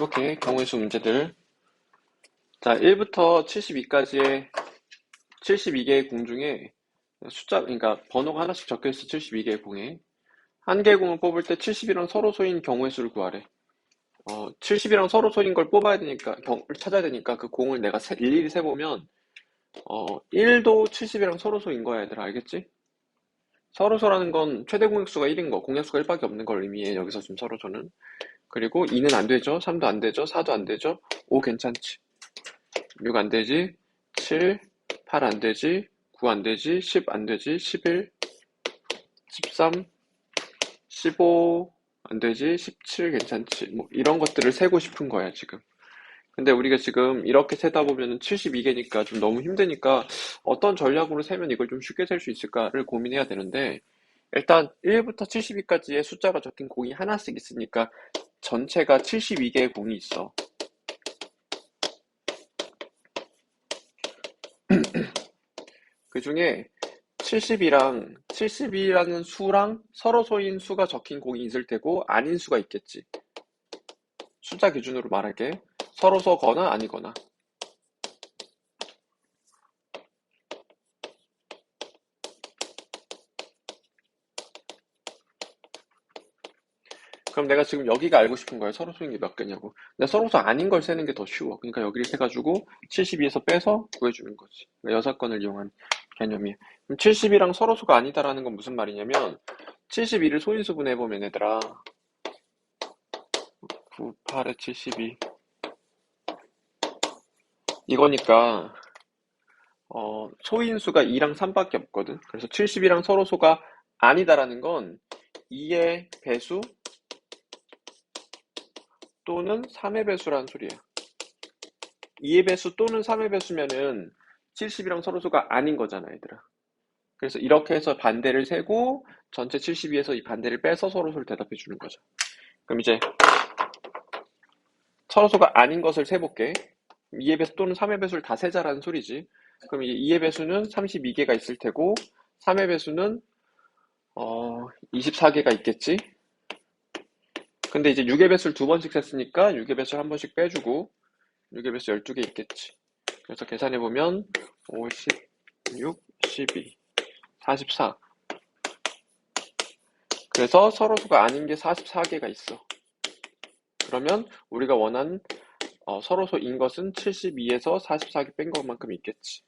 해볼게. 경우의 수 문제들. 자, 1부터 72까지의 72개의 공 중에 그러니까 번호가 하나씩 적혀있어. 72개의 공에. 한 개의 공을 뽑을 때 70이랑 서로 소인 경우의 수를 구하래. 70이랑 서로 소인 걸 뽑아야 되니까, 찾아야 되니까 그 공을 내가 일일이 세보면, 1도 70이랑 서로 소인 거야, 얘들아. 알겠지? 서로소라는 건 최대 공약수가 1인 거, 공약수가 1밖에 없는 걸 의미해, 여기서 지금 서로소는. 그리고 2는 안 되죠, 3도 안 되죠, 4도 안 되죠, 5 괜찮지, 6 안 되지, 7, 8 안 되지, 9 안 되지, 10 안 되지, 11, 13, 15 안 되지, 17 괜찮지. 뭐 이런 것들을 세고 싶은 거야, 지금. 근데 우리가 지금 이렇게 세다 보면은 72개니까 좀 너무 힘드니까 어떤 전략으로 세면 이걸 좀 쉽게 셀 수 있을까를 고민해야 되는데, 일단 1부터 72까지의 숫자가 적힌 공이 하나씩 있으니까 전체가 72개의 공이 있어. 그 중에 70이라는 수랑 서로 소인 수가 적힌 공이 있을 테고 아닌 수가 있겠지. 숫자 기준으로 말할게. 서로서거나 아니거나. 그럼 내가 지금 여기가 알고 싶은 거야. 서로소인 게 몇 개냐고. 근데 서로소 아닌 걸 세는 게 더 쉬워. 그러니까 여기를 세가지고 72에서 빼서 구해주는 거지. 그러니까 여사건을 이용한 개념이야. 그럼 70이랑 서로소가 아니다라는 건 무슨 말이냐면 72를 소인수분해 해보면 얘들아, 9, 8에 72 이거니까 소인수가 2랑 3밖에 없거든. 그래서 70이랑 서로소가 아니다라는 건 2의 배수 또는 3의 배수라는 소리야. 2의 배수 또는 3의 배수면은 70이랑 서로수가 아닌 거잖아, 얘들아. 그래서 이렇게 해서 반대를 세고 전체 72에서 이 반대를 빼서 서로수를 대답해 주는 거죠. 그럼 이제 서로수가 아닌 것을 세볼게. 2의 배수 또는 3의 배수를 다 세자라는 소리지. 그럼 이제 2의 배수는 32개가 있을 테고 3의 배수는 24개가 있겠지. 근데 이제 6의 배수를 두 번씩 셌으니까 6의 배수를 한 번씩 빼주고 6의 배수 12개 있겠지. 그래서 계산해보면 5, 16, 12, 44. 그래서 서로수가 아닌 게 44개가 있어. 그러면 우리가 원한 서로소인 것은 72에서 44개 뺀 것만큼 있겠지.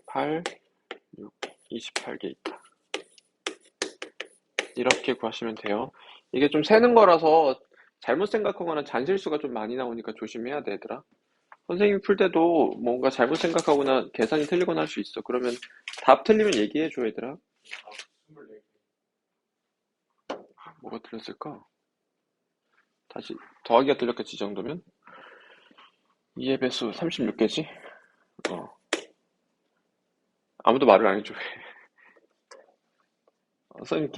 8, 6, 28개 있다. 이렇게 구하시면 돼요. 이게 좀 세는 거라서 잘못 생각하거나 잔실수가 좀 많이 나오니까 조심해야 돼, 얘들아. 선생님이 풀 때도 뭔가 잘못 생각하거나 계산이 틀리거나 할 수 있어. 그러면 답 틀리면 얘기해줘, 얘들아. 뭐가 틀렸을까? 다시 더하기가 틀렸겠지, 이 정도면? 2의 배수 36개지? 아무도 말을 안 해줘. 선생님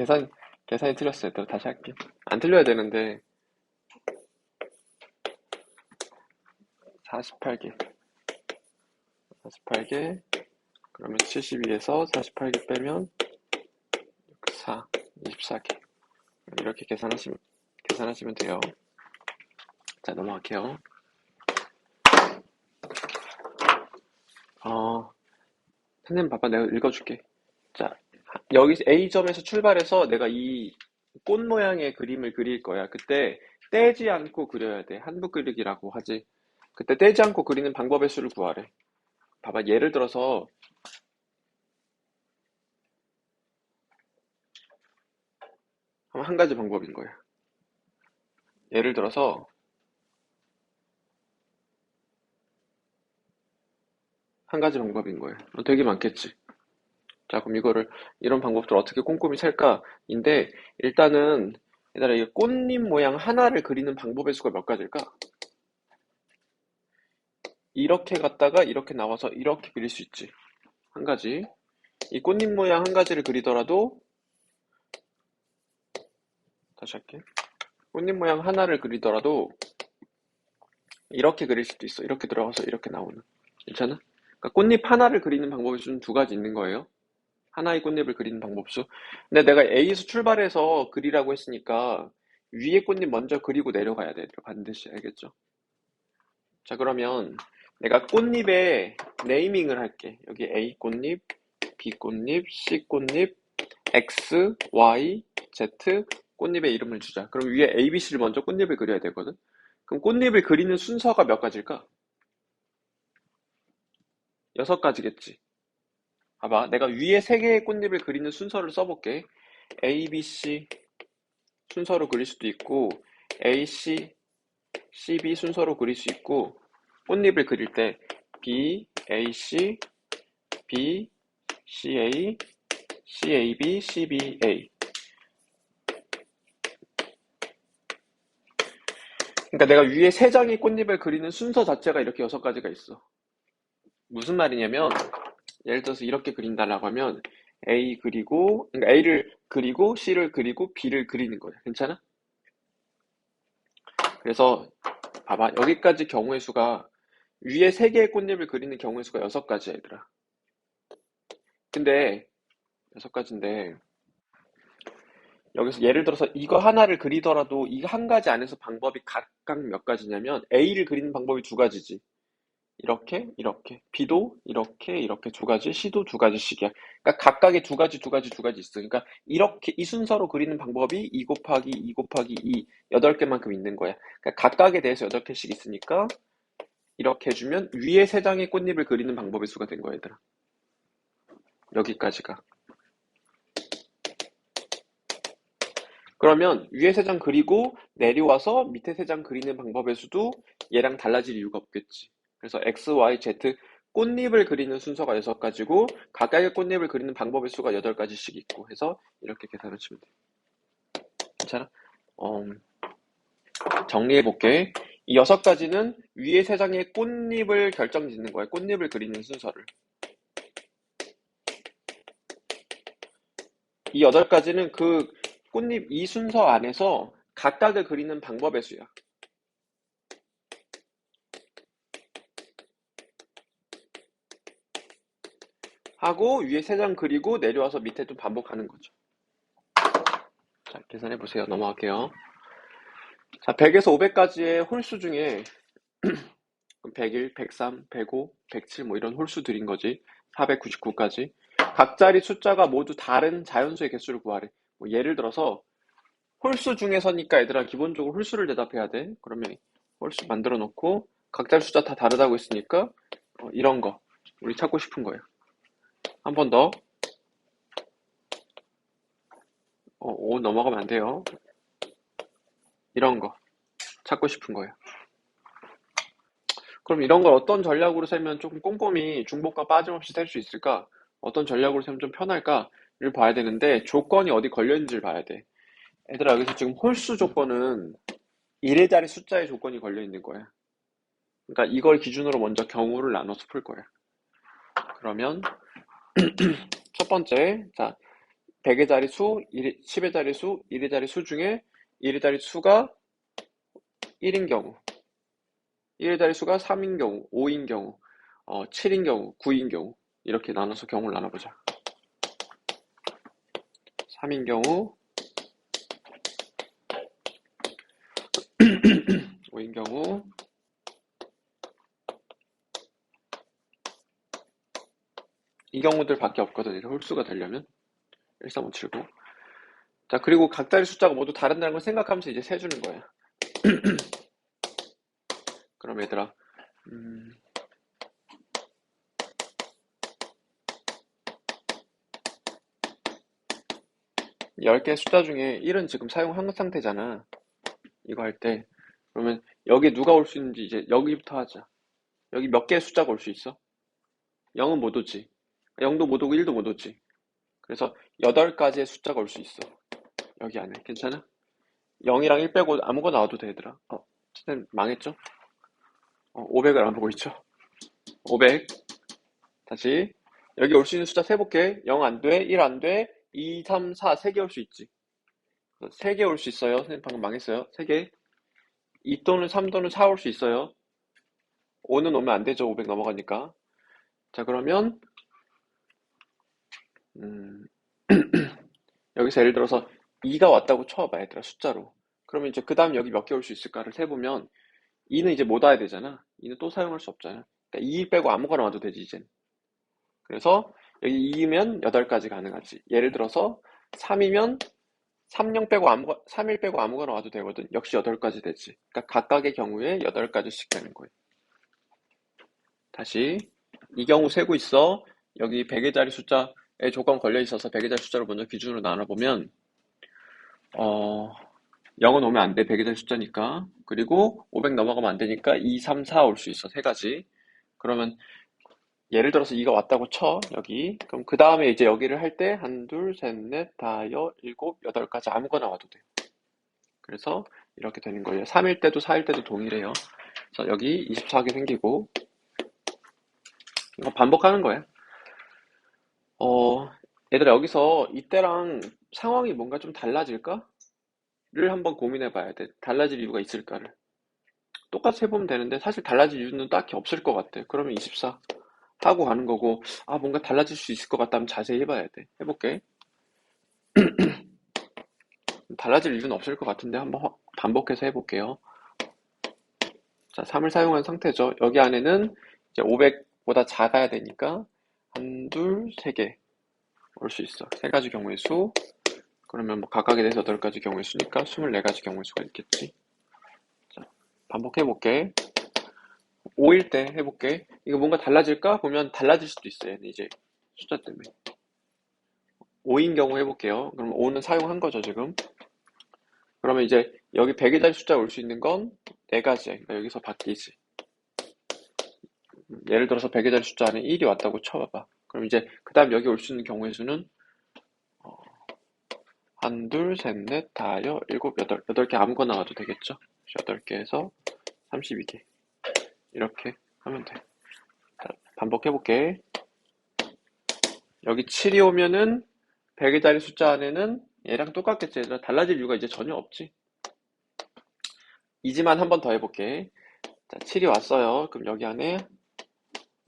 계산이 틀렸어요. 얘들아, 다시 할게. 안 틀려야 되는데 48개 48개 그러면 72에서 48개 빼면 4 24개 이렇게 계산하시면 돼요. 자, 넘어갈게요. 선생님 봐봐, 내가 읽어줄게. 자, 여기 A점에서 출발해서 내가 이 꽃 모양의 그림을 그릴 거야. 그때 떼지 않고 그려야 돼. 한붓 그리기라고 하지. 그때 떼지 않고 그리는 방법의 수를 구하래. 봐봐, 예를 들어서 한 가지 방법인 거야. 예를 들어서 한 가지 방법인 거예요. 되게 많겠지. 자, 그럼 이런 방법들 어떻게 꼼꼼히 셀까인데, 일단은, 얘들아, 이 꽃잎 모양 하나를 그리는 방법의 수가 몇 가지일까? 이렇게 갔다가 이렇게 나와서 이렇게 그릴 수 있지. 한 가지. 이 꽃잎 모양 한 가지를 그리더라도, 다시 할게. 꽃잎 모양 하나를 그리더라도, 이렇게 그릴 수도 있어. 이렇게 들어가서 이렇게 나오는. 괜찮아? 그러니까 꽃잎 하나를 그리는 방법의 수는 두 가지 있는 거예요. 하나의 꽃잎을 그리는 방법수. 근데 내가 A에서 출발해서 그리라고 했으니까 위에 꽃잎 먼저 그리고 내려가야 돼, 얘들아. 반드시. 알겠죠? 자, 그러면 내가 꽃잎에 네이밍을 할게. 여기 A 꽃잎, B 꽃잎, C 꽃잎, X, Y, Z 꽃잎의 이름을 주자. 그럼 위에 A, B, C를 먼저 꽃잎을 그려야 되거든. 그럼 꽃잎을 그리는 순서가 몇 가지일까? 6가지겠지. 봐봐. 내가 위에 3개의 꽃잎을 그리는 순서를 써볼게. A, B, C 순서로 그릴 수도 있고, A, C, C, B 순서로 그릴 수 있고, 꽃잎을 그릴 때 B, A, C, B, C, A, C, A, B, C, B, A. 그러니까 내가 위에 3장의 꽃잎을 그리는 순서 자체가 이렇게 6가지가 있어. 무슨 말이냐면, 예를 들어서 이렇게 그린다라고 하면 A 그리고, 그러니까 A를 그리고 C를 그리고 B를 그리는 거야. 괜찮아? 그래서 봐봐. 여기까지 경우의 수가 위에 3개의 꽃잎을 그리는 경우의 수가 6가지야, 얘들아. 근데 6가지인데 여기서 예를 들어서 이거 하나를 그리더라도 이 한 가지 안에서 방법이 각각 몇 가지냐면 A를 그리는 방법이 2가지지. 이렇게, 이렇게. B도 이렇게, 이렇게 2가지, C도 2가지씩이야. 그러니까 각각의 2가지, 2가지, 2가지 있어. 그러니까 이렇게 이 순서로 그리는 방법이 2 곱하기 2 곱하기 2, 8개만큼 있는 거야. 그러니까 각각에 대해서 8개씩 있으니까 이렇게 해주면 위에 3장의 꽃잎을 그리는 방법의 수가 된 거야, 얘들아. 여기까지가. 그러면 위에 3장 그리고 내려와서 밑에 3장 그리는 방법의 수도 얘랑 달라질 이유가 없겠지. 그래서 X, Y, Z 꽃잎을 그리는 순서가 6가지고 각각의 꽃잎을 그리는 방법의 수가 8가지씩 있고 해서 이렇게 계산을 치면 돼. 괜찮아? 정리해볼게. 이 6가지는 위에 3장의 꽃잎을 결정짓는 거야. 꽃잎을 그리는 순서를. 이 8가지는 그 꽃잎 이 순서 안에서 각각을 그리는 방법의 수야. 하고 위에 3장 그리고 내려와서 밑에 좀 반복하는 거죠. 자, 계산해 보세요. 넘어갈게요. 자, 100에서 500까지의 홀수 중에 101, 103, 105, 107 뭐 이런 홀수들인 거지. 499까지. 각자리 숫자가 모두 다른 자연수의 개수를 구하래. 뭐 예를 들어서 홀수 중에서니까 얘들아 기본적으로 홀수를 대답해야 돼. 그러면 홀수 만들어 놓고 각자리 숫자 다 다르다고 했으니까 이런 거 우리 찾고 싶은 거예요. 한 번 더. 5 넘어가면 안 돼요. 이런 거 찾고 싶은 거예요. 그럼 이런 걸 어떤 전략으로 세면 조금 꼼꼼히 중복과 빠짐없이 셀 수 있을까? 어떤 전략으로 세면 좀 편할까?를 봐야 되는데 조건이 어디 걸려 있는지를 봐야 돼. 얘들아 여기서 지금 홀수 조건은 1의 자리 숫자의 조건이 걸려 있는 거야. 그러니까 이걸 기준으로 먼저 경우를 나눠서 풀 거야. 그러면 첫 번째, 자 100의 자리 수, 10의 자리 수, 1의 자리 수 중에 1의 자리 수가 1인 경우 1의 자리 수가 3인 경우, 5인 경우, 7인 경우, 9인 경우 이렇게 나눠서 경우를 나눠보자. 3인 경우, 5인 경우 이 경우들밖에 없거든. 이렇게 홀수가 되려면 13579. 자 그리고 각자의 숫자가 모두 다른다는 걸 생각하면서 이제 세주는 거야. 그럼 얘들아 10개의 숫자 중에 1은 지금 사용한 상태잖아. 이거 할 때. 그러면 여기 누가 올 수 있는지 이제 여기부터 하자. 여기 몇 개의 숫자가 올 수 있어? 0은 못 오지. 0도 못 오고 1도 못 오지. 그래서 8가지의 숫자가 올 수 있어. 여기 안에. 괜찮아? 0이랑 1 빼고 아무거나 나와도 되더라. 선생님 망했죠? 500을 안 보고 있죠? 500. 다시. 여기 올 수 있는 숫자 세볼게. 0 안 돼, 1 안 돼, 2, 3, 4, 3개 올 수 있지. 3개 올 수 있어요. 선생님 방금 망했어요. 3개. 2 또는 3 또는 4 올 수 있어요. 5는 오면 안 되죠. 500 넘어가니까. 자, 그러면, 여기서 예를 들어서 2가 왔다고 쳐봐, 얘들아, 숫자로. 그러면 이제 그 다음 여기 몇 개 올 수 있을까를 세보면 2는 이제 못 와야 되잖아. 2는 또 사용할 수 없잖아. 그러니까 2 빼고 아무거나 와도 되지, 이젠. 그래서 여기 2면 8가지 가능하지. 예를 들어서 3이면 30 빼고 31 빼고 아무거나 와도 되거든. 역시 8가지 되지. 그러니까 각각의 경우에 8가지씩 되는 거예요. 다시 이 경우 세고 있어. 여기 100의 자리 숫자에 조건 걸려 있어서 100의 자리 숫자를 먼저 기준으로 나눠보면 0은 오면 안 돼. 100의 자리 숫자니까. 그리고 500 넘어가면 안 되니까 2, 3, 4 올 수 있어. 세 가지. 그러면 예를 들어서 2가 왔다고 쳐. 여기. 그럼 그 다음에 이제 여기를 할 때 1, 2, 셋, 넷, 다, 여, 일곱, 8가지 아무거나 와도 돼. 그래서 이렇게 되는 거예요. 3일 때도 4일 때도 동일해요. 그래서 여기 24개 생기고 이거 반복하는 거야. 얘들아 여기서 이때랑 상황이 뭔가 좀 달라질까? 를 한번 고민해 봐야 돼. 달라질 이유가 있을까를. 똑같이 해보면 되는데 사실 달라질 이유는 딱히 없을 것 같아. 그러면 24 하고 가는 거고 뭔가 달라질 수 있을 것 같다면 자세히 해봐야 돼. 해볼게. 달라질 이유는 없을 것 같은데 한번 반복해서 해볼게요. 자, 3을 사용한 상태죠. 여기 안에는 이제 500보다 작아야 되니까 1, 2, 3개 올 수 있어. 3가지 경우의 수. 그러면 뭐 각각에 대해서 8가지 경우의 수니까 24가지 경우의 수가 있겠지. 자, 반복해볼게. 5일 때 해볼게. 이거 뭔가 달라질까? 보면 달라질 수도 있어. 얘는 이제 숫자 때문에. 5인 경우 해볼게요. 그럼 5는 사용한 거죠, 지금. 그러면 이제 여기 100의 자리 숫자 올 수 있는 건 4가지야. 그러니까 여기서 바뀌지. 예를 들어서 100의 자리 숫자 안에 1이 왔다고 쳐봐봐. 그럼 이제 그 다음 여기 올 수 있는 경우의 수는 1, 2, 셋, 넷, 다, 여, 일곱, 여덟. 8개 아무거나 와도 되겠죠? 8개에서 32개. 이렇게 하면 돼. 자, 반복해볼게. 여기 7이 오면은 100의 자리 숫자 안에는 얘랑 똑같겠지. 얘들아. 달라질 이유가 이제 전혀 없지. 이지만 한 번 더 해볼게. 자, 7이 왔어요. 그럼 여기 안에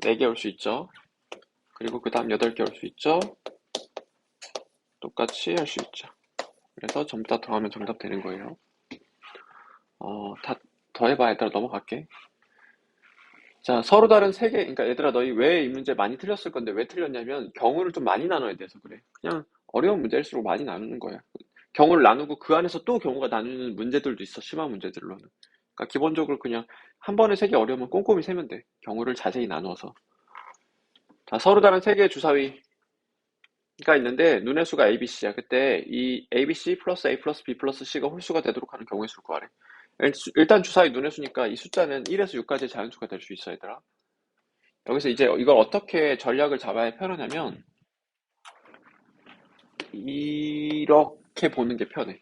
4개 올 수 있죠. 그리고 그 다음 8개 올 수 있죠. 똑같이 할 수 있죠. 그래서 전부 다 더하면 정답 되는 거예요. 다 더해봐. 얘들아 넘어갈게. 자, 서로 다른 세 개, 그러니까 얘들아 너희 왜 이 문제 많이 틀렸을 건데 왜 틀렸냐면 경우를 좀 많이 나눠야 돼서 그래. 그냥 어려운 문제일수록 많이 나누는 거야. 경우를 나누고 그 안에서 또 경우가 나누는 문제들도 있어. 심한 문제들로는. 그러니까 기본적으로 그냥 한 번에 세 개 어려우면 꼼꼼히 세면 돼. 경우를 자세히 나누어서. 자, 서로 다른 세 개의 주사위가 있는데 눈의 수가 A, B, C야. 그때 이 A, B, C 플러스 A 플러스 B 플러스 C가 홀수가 되도록 하는 경우의 수를 구하래. 일단 주사위 눈의 수니까 이 숫자는 1에서 6까지의 자연수가 될 수 있어, 얘들아. 여기서 이제 이걸 어떻게 전략을 잡아야 편하냐면 이렇게 보는 게 편해.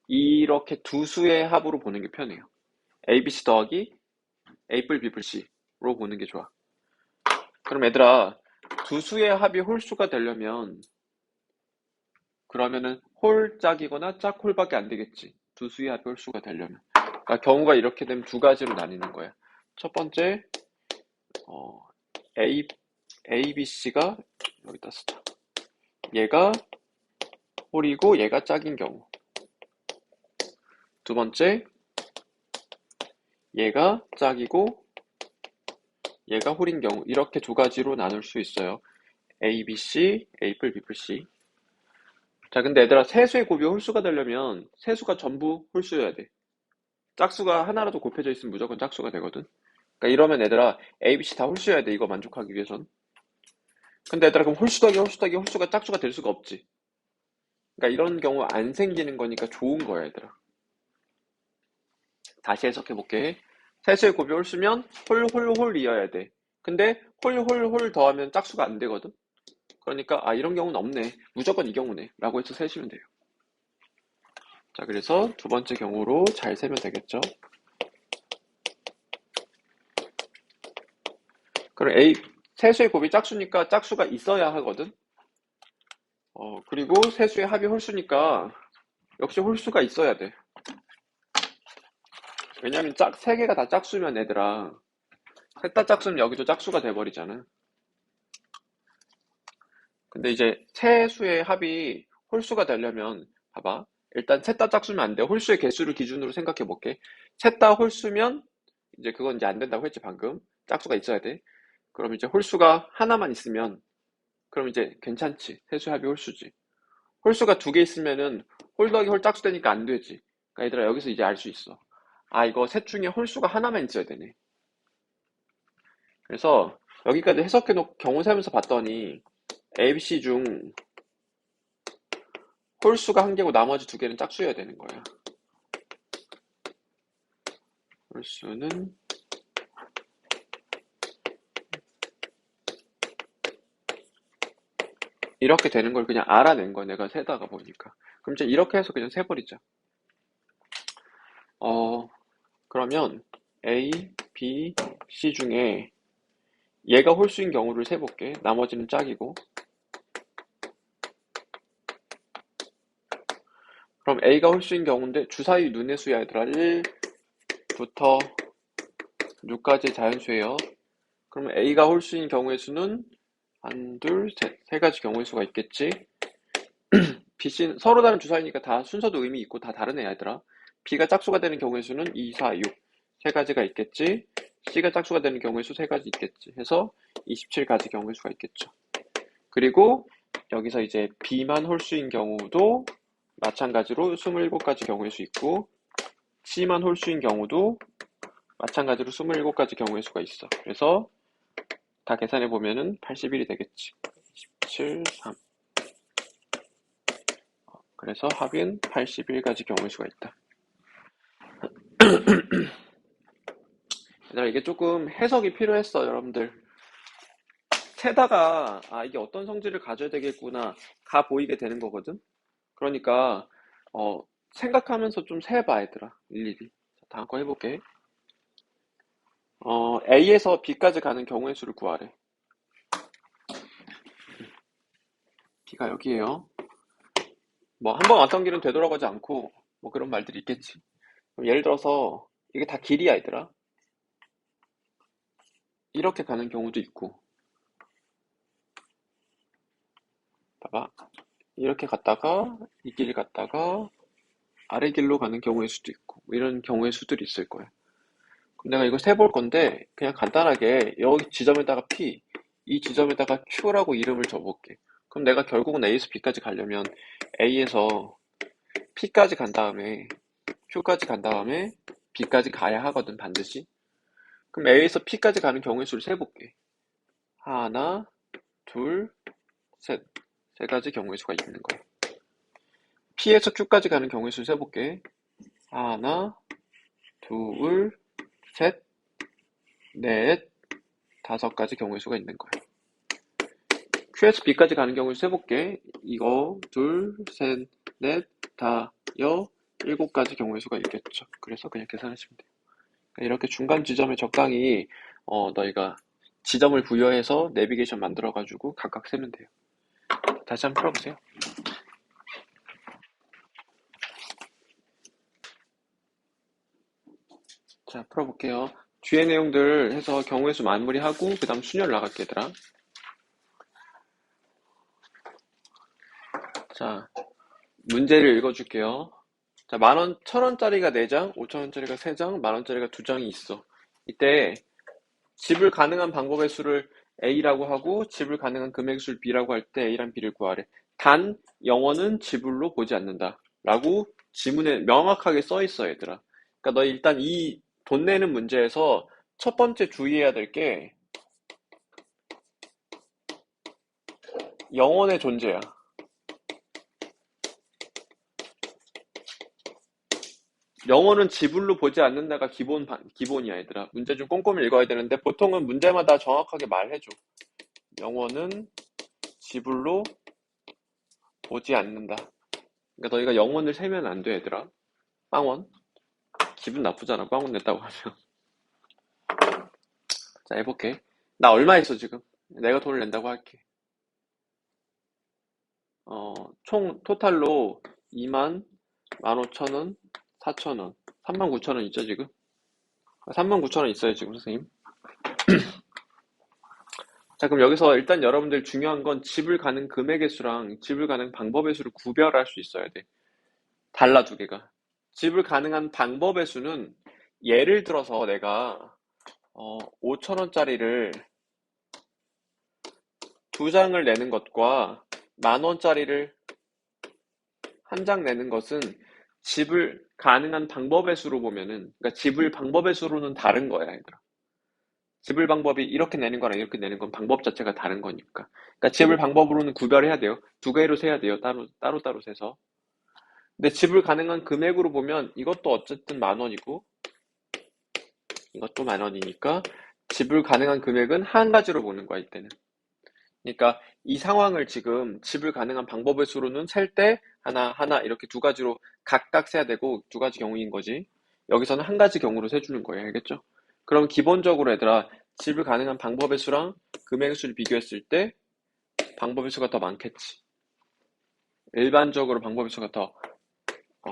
이렇게 두 수의 합으로 보는 게 편해요. A, B, C 더하기 A 뿔 B 뿔 C로 보는 게 좋아. 그럼 얘들아 두 수의 합이 홀수가 되려면 그러면은 홀짝이거나 짝홀밖에 안 되겠지. 두 수의 합이 홀수가 되려면. 그러니까 경우가 이렇게 되면 두 가지로 나뉘는 거야. 첫 번째 A, B, C가 여기다 쓰자. 얘가 홀이고 얘가 짝인 경우. 두 번째, 얘가 짝이고 얘가 홀인 경우. 이렇게 두 가지로 나눌 수 있어요. A, B, C, A 뿔 B 뿔 C. 자, 근데 얘들아 세수의 곱이 홀수가 되려면 세수가 전부 홀수여야 돼. 짝수가 하나라도 곱해져 있으면 무조건 짝수가 되거든. 그러니까 이러면 얘들아 A, B, C 다 홀수여야 돼. 이거 만족하기 위해선. 근데 얘들아 그럼 홀수 더하기 홀수 더하기 홀수가 짝수가 될 수가 없지. 그러니까 이런 경우 안 생기는 거니까 좋은 거야, 얘들아. 다시 해석해 볼게. 세수의 곱이 홀수면 홀이어야 돼. 근데 홀 더하면 짝수가 안 되거든. 그러니까 이런 경우는 없네. 무조건 이 경우네. 라고 해서 세시면 돼요. 자, 그래서 두 번째 경우로 잘 세면 되겠죠. 그럼 세수의 곱이 짝수니까 짝수가 있어야 하거든. 그리고 세수의 합이 홀수니까 역시 홀수가 있어야 돼. 왜냐면 세 개가 다 짝수면 얘들아 셋 다 짝수면 여기도 짝수가 돼버리잖아. 근데 이제 세수의 합이 홀수가 되려면 봐봐. 일단 셋 다 짝수면 안 돼. 홀수의 개수를 기준으로 생각해 볼게. 셋 다 홀수면 이제 그건 이제 안 된다고 했지 방금. 짝수가 있어야 돼. 그럼 이제 홀수가 하나만 있으면 그럼 이제 괜찮지. 세수의 합이 홀수지. 홀수가 두 개 있으면은 홀 더하기 홀 짝수 되니까 안 되지. 그러니까 얘들아 여기서 이제 알 수 있어. 아 이거 셋 중에 홀수가 하나만 있어야 되네. 그래서 여기까지 해석해 놓고 경우 세면서 봤더니 A, B, C 중 홀수가 한 개고 나머지 두 개는 짝수여야 되는 거야. 홀수는 이렇게 되는 걸 그냥 알아낸 거야. 내가 세다가 보니까. 그럼 이제 이렇게 해서 그냥 세버리자. 그러면 A, B, C 중에 얘가 홀수인 경우를 세볼게. 나머지는 짝이고. 그럼 A가 홀수인 경우인데 주사위 눈의 수야 얘들아. 1부터 6까지 자연수예요. 그러면 A가 홀수인 경우의 수는 한, 둘, 셋. 세 가지 경우의 수가 있겠지. B, C는 서로 다른 주사위니까 다 순서도 의미 있고 다 다른 애야 얘들아. B가 짝수가 되는 경우의 수는 2, 4, 6. 세 가지가 있겠지. C가 짝수가 되는 경우의 수 세 가지 있겠지. 해서 27가지 경우의 수가 있겠죠. 그리고 여기서 이제 B만 홀수인 경우도 마찬가지로 27가지 경우의 수 있고 C만 홀수인 경우도 마찬가지로 27가지 경우의 수가 있어. 그래서 다 계산해 보면은 81이 되겠지. 27, 3. 그래서 합은 81가지 경우의 수가 있다. 얘들아 이게 조금 해석이 필요했어 여러분들. 세다가 이게 어떤 성질을 가져야 되겠구나 가 보이게 되는 거거든. 그러니까 생각하면서 좀 세봐 얘들아 일일이. 자, 다음 거 해볼게. A에서 B까지 가는 경우의 수를 구하래. B가 여기에요. 뭐 한 번 왔던 길은 되돌아가지 않고 뭐 그런 말들이 있겠지. 그럼 예를 들어서 이게 다 길이야 얘들아. 이렇게 가는 경우도 있고 봐봐. 이렇게 갔다가 이 길 갔다가 아래 길로 가는 경우의 수도 있고 뭐 이런 경우의 수들이 있을 거야. 그럼 내가 이거 세볼 건데 그냥 간단하게 여기 지점에다가 P, 이 지점에다가 Q라고 이름을 줘볼게. 그럼 내가 결국은 A에서 B까지 가려면 A에서 P까지 간 다음에 Q까지 간 다음에 B까지 가야 하거든 반드시. 그럼 A에서 P까지 가는 경우의 수를 세볼게. 하나, 둘, 셋. 세 가지 경우의 수가 있는 거야. P에서 Q까지 가는 경우의 수를 세볼게. 하나, 둘, 셋, 넷, 다섯 가지 경우의 수가 있는 거야. Q에서 B까지 가는 경우를 세볼게. 이거 둘, 셋, 넷, 다, 여, 일곱 가지 경우의 수가 있겠죠. 그래서 그냥 계산하시면 돼요. 이렇게 중간 지점에 적당히 너희가 지점을 부여해서 내비게이션 만들어가지고 각각 세면 돼요. 다시 한번 풀어보세요. 자, 풀어볼게요. 뒤에 내용들 해서 경우의 수 마무리하고 그 다음 순열 나갈게 얘들아. 자, 문제를 읽어줄게요. 자, 10,000원, 1,000원짜리가 4장, 5,000원짜리가 3장, 10,000원짜리가 2장이 있어. 이때 지불 가능한 방법의 수를 A라고 하고 지불 가능한 금액 수를 B라고 할 때 A랑 B를 구하래. 단 영어는 지불로 보지 않는다 라고 지문에 명확하게 써 있어 얘들아. 그러니까 너 일단 이 돈 내는 문제에서 첫 번째 주의해야 될 게 영원의 존재야. 영어는 지불로 보지 않는다가 기본이야, 얘들아. 문제 좀 꼼꼼히 읽어야 되는데, 보통은 문제마다 정확하게 말해줘. 영어는 지불로 보지 않는다. 그러니까 너희가 영원을 세면 안 돼, 얘들아. 빵원. 기분 나쁘잖아, 빵원 냈다고 하면. 자, 해볼게. 나 얼마 있어, 지금? 내가 돈을 낸다고 할게. 총 토탈로 2만, 15,000원, 4,000원, 39,000원 있죠, 지금? 39,000원 있어요, 지금, 선생님. 자, 그럼 여기서 일단 여러분들 중요한 건 지불 가능 금액의 수랑 지불 가능 방법의 수를 구별할 수 있어야 돼. 달라, 두 개가. 지불 가능한 방법의 수는 예를 들어서 내가 5천 원짜리를 두 장을 내는 것과 만 원짜리를 한 장 내는 것은 지불 가능한 방법의 수로 보면은, 그러니까 지불 방법의 수로는 다른 거야, 얘들아. 지불 방법이 이렇게 내는 거랑 이렇게 내는 건 방법 자체가 다른 거니까. 그러니까 지불 방법으로는 구별해야 돼요. 두 개로 세야 돼요. 따로 세서. 근데 지불 가능한 금액으로 보면 이것도 어쨌든 만 원이고 이것도 만 원이니까 지불 가능한 금액은 한 가지로 보는 거야, 이때는. 그러니까 이 상황을 지금 지불 가능한 방법의 수로는 셀 때 하나, 하나 이렇게 두 가지로 각각 세야 되고 두 가지 경우인 거지. 여기서는 한 가지 경우로 세주는 거예요. 알겠죠? 그럼 기본적으로 얘들아, 지불 가능한 방법의 수랑 금액의 수를 비교했을 때 방법의 수가 더 많겠지. 일반적으로 방법의 수가 더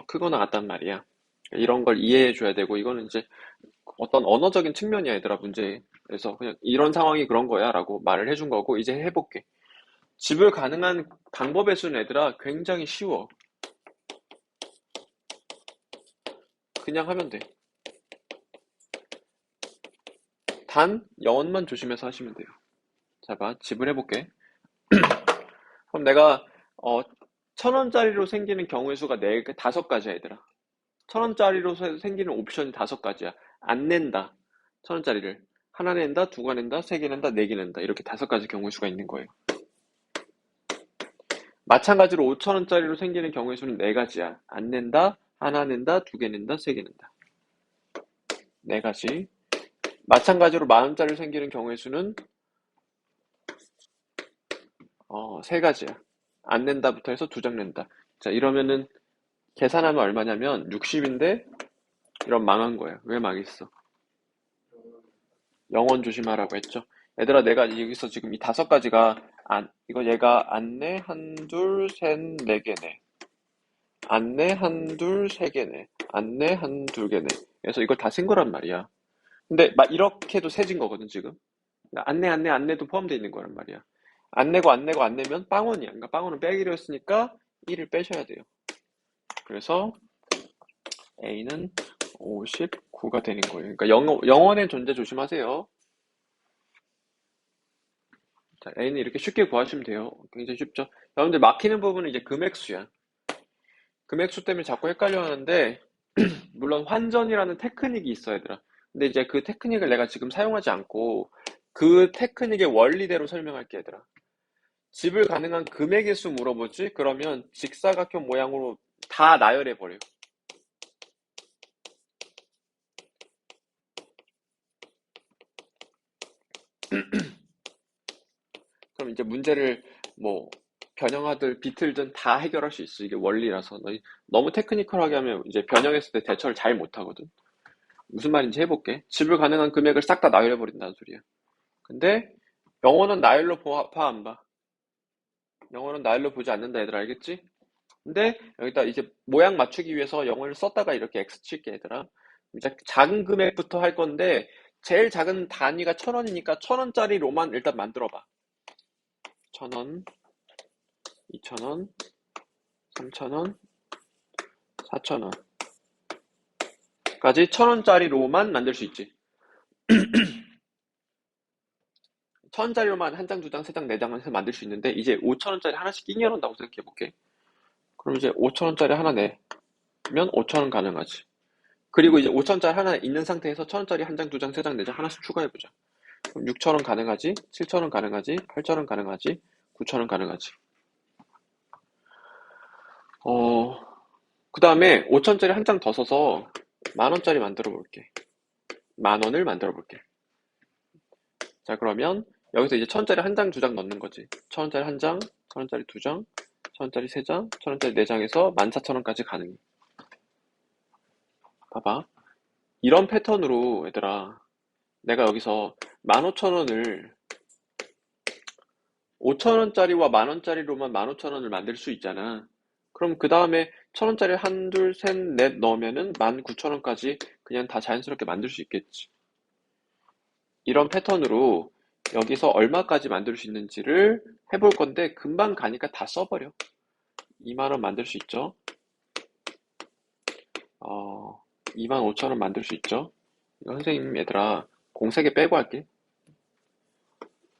크거나 같단 말이야. 이런 걸 이해해 줘야 되고, 이거는 이제 어떤 언어적인 측면이야, 얘들아, 문제. 그래서 그냥 이런 상황이 그런 거야 라고 말을 해준 거고, 이제 해볼게. 지불 가능한 방법의 수는 얘들아 굉장히 쉬워. 그냥 하면 돼. 단 영원만 조심해서 하시면 돼요. 자, 봐. 지불해볼게. 그럼 내가 천 원짜리로 생기는 경우의 수가 다섯 가지야, 얘들아. 천 원짜리로 생기는 옵션이 다섯 가지야. 안 낸다. 천 원짜리를 하나 낸다, 두 개 낸다, 세 개 낸다, 네 개 낸다. 이렇게 다섯 가지 경우의 수가 있는 거예요. 마찬가지로 5천 원짜리로 생기는 경우의 수는 네 가지야. 안 낸다, 하나 낸다, 두 개 낸다, 세 개 낸다. 네 가지. 마찬가지로 만 원짜리로 생기는 경우의 수는 세 가지야. 안 낸다부터 해서 두 장 낸다. 자, 이러면은 계산하면 얼마냐면 60인데 이런 망한 거야. 왜 망했어? 영원 조심하라고 했죠. 얘들아, 내가 여기서 지금 이 다섯 가지가 이거 얘가 안내 한둘 셋 네 개네. 안내 한둘 세 개네. 안내 한두 개네. 그래서 이걸 다 쓴 거란 말이야. 근데 막 이렇게도 세진 거거든 지금. 그러니까 안내도 포함되어 있는 거란 말이야. 안 내면 빵원이야. 그러니까 빵원은 빼기로 했으니까 1을 빼셔야 돼요. 그래서 A는 59가 되는 거예요. 그러니까 영원의 존재 조심하세요. 자, A는 이렇게 쉽게 구하시면 돼요. 굉장히 쉽죠. 여러분들 막히는 부분은 이제 금액수야. 금액수 때문에 자꾸 헷갈려 하는데, 물론 환전이라는 테크닉이 있어, 얘들아. 근데 이제 그 테크닉을 내가 지금 사용하지 않고, 그 테크닉의 원리대로 설명할게, 얘들아. 지불 가능한 금액의 수 물어보지? 그러면 직사각형 모양으로 다 나열해버려. 그럼 이제 문제를 뭐 변형하든 비틀든 다 해결할 수 있어. 이게 원리라서. 너무 테크니컬하게 하면 이제 변형했을 때 대처를 잘 못하거든. 무슨 말인지 해볼게. 지불 가능한 금액을 싹 다 나열해버린다는 소리야. 근데 영어는 나열로 봐, 안 봐? 영어는 나열로 보지 않는다, 얘들아. 알겠지? 근데 여기다 이제 모양 맞추기 위해서 영어를 썼다가 이렇게 X 칠게, 얘들아. 이제 작은 금액부터 할 건데 제일 작은 단위가 천 원이니까 천 원짜리로만 일단 만들어봐. 천 원, 이천 원, 삼천 원, 사천 원까지 천 원짜리로만 만들 수 있지. 천 원짜리로만 한 장, 두 장, 세 장, 네 장을 해서 만들 수 있는데 이제 5천 원짜리 하나씩 끼녀 넣는다고 생각해 볼게. 그럼 이제 5천 원짜리 하나 내면 5천 원 가능하지. 그리고 이제 5천 원짜리 하나 있는 상태에서 천 원짜리 한 장, 두 장, 세 장, 네 장 하나씩 추가해 보자. 그럼 6천 원 가능하지? 7천 원 가능하지? 8천 원 가능하지? 9천 원 가능하지? 어, 그 다음에 5천 원짜리 한 장 더 써서 만 원짜리 만들어 볼게. 만 원을 만들어 볼게. 자, 그러면 여기서 이제 천 원짜리 한 장, 두 장 넣는 거지. 천 원짜리 한 장, 천 원짜리 두 장, 천 원짜리 세 장, 천 원짜리 네 장에서 14,000원까지 가능해. 봐봐. 이런 패턴으로 얘들아, 내가 여기서 15,000원을 5,000원짜리와 만원짜리로만 15,000원을 만들 수 있잖아. 그럼 그 다음에 1,000원짜리 한, 둘, 셋, 넷 넣으면은 19,000원까지 그냥 다 자연스럽게 만들 수 있겠지. 이런 패턴으로 여기서 얼마까지 만들 수 있는지를 해볼 건데 금방 가니까 다 써버려. 2만 원 만들 수 있죠. 25,000원 만들 수 있죠? 이거 선생님 얘들아 공 3개 빼고 할게.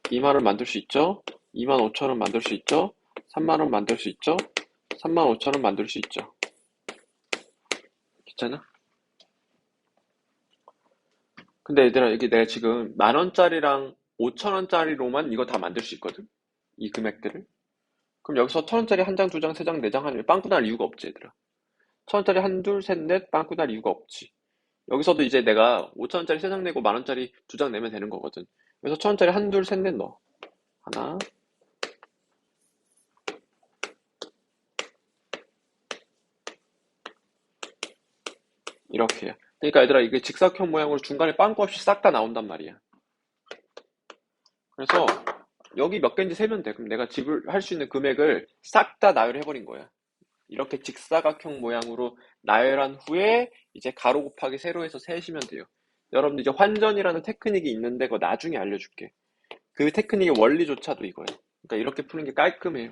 2만원 만들 수 있죠? 25,000원 만들 수 있죠? 3만원 만들 수 있죠? 35,000원 만들 수 있죠? 괜찮아? 근데 얘들아 여기 내가 지금 10,000원짜리랑 5,000원짜리로만 이거 다 만들 수 있거든? 이 금액들을. 그럼 여기서 1,000원짜리 한 장, 두 장, 세 장, 네 장 하면 빵꾸 날 이유가 없지 얘들아. 1,000원짜리 한, 둘, 셋, 넷 빵꾸 날 이유가 없지. 여기서도 이제 내가 5,000원짜리 세 장 내고 10,000원짜리 두 장 내면 되는 거거든. 그래서 1,000원짜리 한, 둘, 셋, 넷 넣어. 하나, 이렇게. 그러니까 얘들아 이게 직사각형 모양으로 중간에 빵꾸 없이 싹 다 나온단 말이야. 그래서 여기 몇 개인지 세면 돼. 그럼 내가 지불할 수 있는 금액을 싹 다 나열해버린 거야. 이렇게 직사각형 모양으로 나열한 후에 이제 가로 곱하기 세로 해서 세시면 돼요. 여러분들 이제 환전이라는 테크닉이 있는데 그거 나중에 알려줄게. 그 테크닉의 원리조차도 이거예요. 그러니까 이렇게 푸는 게 깔끔해요.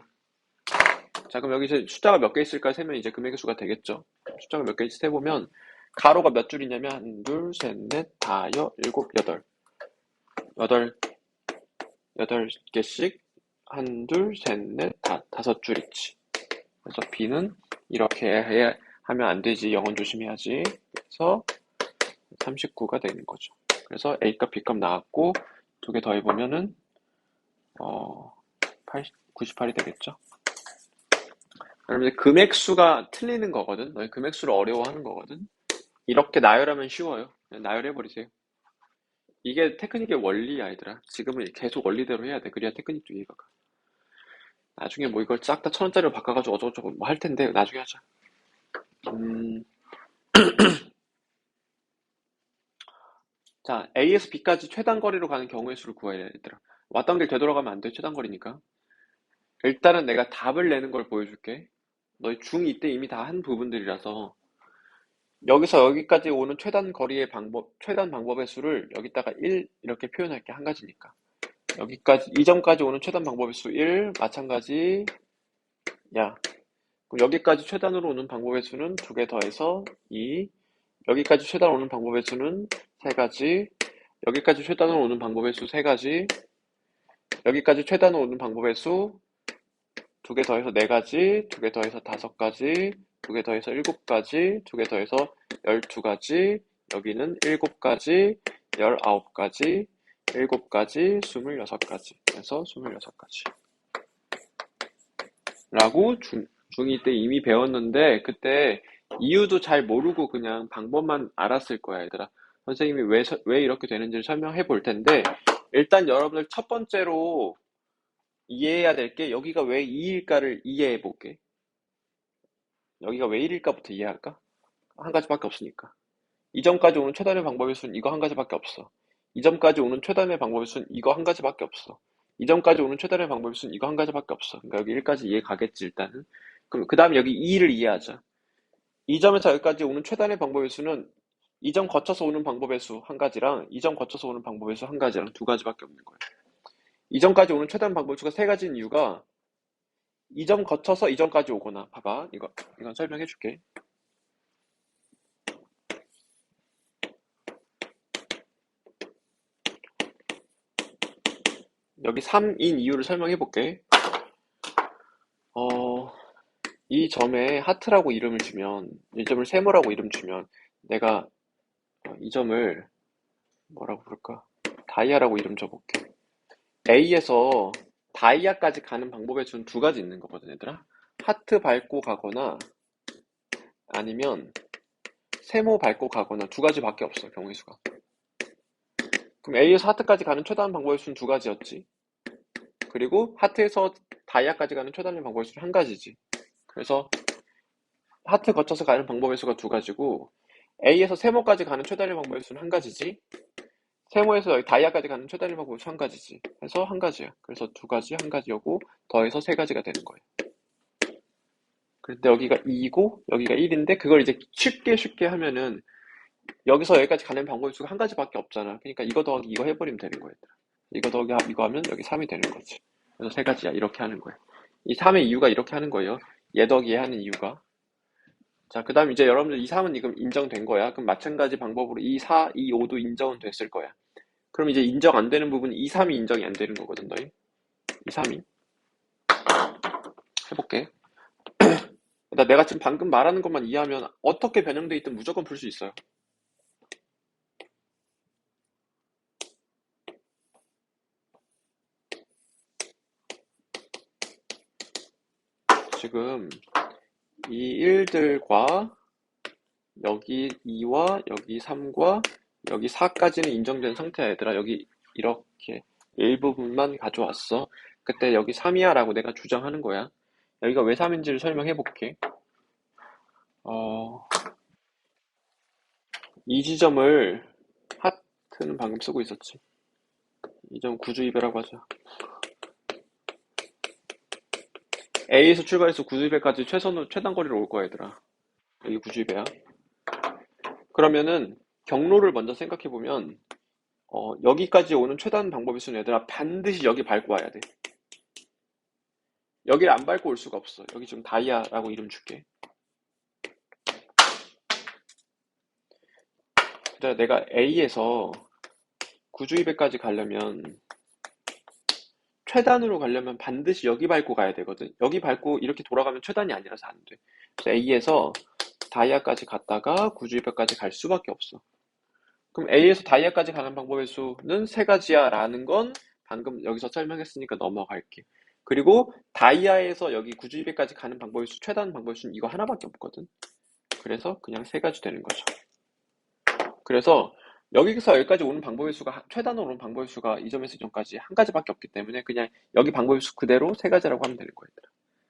자, 그럼 여기 이제 숫자가 몇 개 있을까 세면 이제 금액의 수가 되겠죠. 숫자가 몇 개 있을지 세보면 가로가 몇 줄이냐면 한, 둘, 셋, 넷, 다, 일곱, 여덟. 여덟 개씩 한, 둘, 셋, 넷, 다섯 줄 있지. 그래서 B는 이렇게 하면 안 되지. 영어 조심해야지. 그래서 39가 되는 거죠. 그래서 A값, B값 나왔고 두 개 더해보면은 98이 되겠죠. 여러분들 금액수가 틀리는 거거든. 너희 금액수를 어려워하는 거거든. 이렇게 나열하면 쉬워요. 그냥 나열해버리세요. 이게 테크닉의 원리야, 얘들아. 지금은 계속 원리대로 해야 돼. 그래야 테크닉도 이해가 가. 나중에 뭐 이걸 싹 다 1,000원짜리로 바꿔가지고 어쩌고저쩌고 뭐 할 텐데 나중에 하자. 자, A에서 B까지 최단 거리로 가는 경우의 수를 구해야 얘들아. 왔던 길 되돌아가면 안 돼. 최단 거리니까. 일단은 내가 답을 내는 걸 보여줄게. 너희 중2 때 이미 다 한 부분들이라서 여기서 여기까지 오는 최단 방법의 수를 여기다가 1 이렇게 표현할게. 한 가지니까. 여기까지, 이 점까지 오는 최단 방법의 수 1, 마찬가지. 야, 그럼 여기까지 최단으로 오는 방법의 수는 두 개 더해서 2, 여기까지 최단 오는 방법의 수는 세 가지, 여기까지 최단으로 오는 방법의 수 세 가지, 여기까지 최단으로 오는 방법의 수 두 개 더해서 네 가지, 두 개 더해서 다섯 가지, 두 개 더해서 일곱 가지, 두 개 더해서 12가지, 여기는 일곱 가지, 19가지, 일곱 가지, 26가지. 그래서 26가지. 라고 중2 때 이미 배웠는데 그때 이유도 잘 모르고 그냥 방법만 알았을 거야, 얘들아. 선생님이 왜 이렇게 되는지를 설명해 볼 텐데 일단 여러분들 첫 번째로 이해해야 될 게 여기가 왜 2일까를 이해해 볼게. 여기가 왜 1일까부터 이해할까? 한 가지밖에 없으니까. 이 점까지 오는 최단의 방법의 수는 이거 한 가지밖에 없어. 이 점까지 오는 최단의 방법의 수는 이거 한 가지밖에 없어. 이 점까지 오는 최단의 방법의 수는 이거 한 가지밖에 없어. 그러니까 여기 1까지 이해 가겠지, 일단은. 그럼 그 다음에 여기 2를 이해하자. 이 점에서 여기까지 오는 최단의 방법의 수는 이 점 거쳐서 오는 방법의 수 한 가지랑 이 점 거쳐서 오는 방법의 수 한 가지랑 두 가지밖에 없는 거야. 이 점까지 오는 최단 방법의 수가 세 가지인 이유가 이 점 거쳐서 이 점까지 오거나, 봐봐. 이건 설명해 줄게. 여기 3인 이유를 설명해 볼게. 이 점에 하트라고 이름을 주면, 이 점을 세모라고 이름 주면, 내가 이 점을 뭐라고 부를까? 다이아라고 이름 줘볼게. A에서 다이아까지 가는 방법의 수는 두 가지 있는 거거든, 얘들아. 하트 밟고 가거나, 아니면 세모 밟고 가거나 두 가지밖에 없어, 경우의 수가. 그럼 A에서 하트까지 가는 최단 방법의 수는 두 가지였지. 그리고 하트에서 다이아까지 가는 최단의 방법의 수는 한 가지지. 그래서 하트 거쳐서 가는 방법의 수가 두 가지고 A에서 세모까지 가는 최단의 방법의 수는 한 가지지. 세모에서 여기 다이아까지 가는 최단의 방법의 수 한 가지지. 그래서 한 가지야. 그래서 두 가지, 한 가지여고 더해서 세 가지가 되는 거예요. 그런데 여기가 2고 여기가 1인데 그걸 이제 쉽게 하면은 여기서 여기까지 가는 방법의 수가 한 가지밖에 없잖아. 그러니까 이거 더하기 이거 해버리면 되는 거야. 이거 더하기 이거 하면 여기 3이 되는 거지. 그래서 세 가지야. 이렇게 하는 거야. 이 3의 이유가 이렇게 하는 거예요. 얘 더하기 얘 하는 이유가. 자, 그 다음 이제 여러분들 이 3은 지금 인정된 거야. 그럼 마찬가지 방법으로 이 4, 이 5도 인정은 됐을 거야. 그럼 이제 인정 안 되는 부분이 2, 3이 인정이 안 되는 거거든, 너희. 2, 3이. 해볼게. 내가 지금 방금 말하는 것만 이해하면 어떻게 변형돼 있든 무조건 풀 수 있어요. 지금 이 1들과 여기 2와 여기 3과 여기 4까지는 인정된 상태야, 얘들아. 여기 이렇게 일부분만 가져왔어. 그때 여기 3이야 라고 내가 주장하는 거야. 여기가 왜 3인지를 설명해 볼게. 이 지점을 하트는 방금 쓰고 있었지. 이 점 구주입배라고 하자. A에서 출발해서 구주입배까지 최단 거리로 올 거야, 얘들아. 여기 구주입배야. 그러면은 경로를 먼저 생각해 보면 여기까지 오는 최단 방법의 수는 얘들아 반드시 여기 밟고 와야 돼. 여기를 안 밟고 올 수가 없어. 여기 지금 다이아라고 이름 줄게. 얘들아, 내가 A에서 구주입배까지 가려면 최단으로 가려면 반드시 여기 밟고 가야 되거든. 여기 밟고 이렇게 돌아가면 최단이 아니라서 안 돼. 그래서 A에서 다이아까지 갔다가 구주입배까지 갈 수밖에 없어. 그럼 A에서 다이아까지 가는 방법의 수는 세 가지야 라는 건 방금 여기서 설명했으니까 넘어갈게. 그리고 다이아에서 여기 구주입배까지 가는 방법의 수, 최단 방법의 수는 이거 하나밖에 없거든. 그래서 그냥 세 가지 되는 거죠. 그래서 여기서 여기까지 오는 방법의 수가 최단으로 오는 방법의 수가 이 점에서 이 점까지 한 가지밖에 없기 때문에 그냥 여기 방법의 수 그대로 세 가지라고 하면 되는 거예요.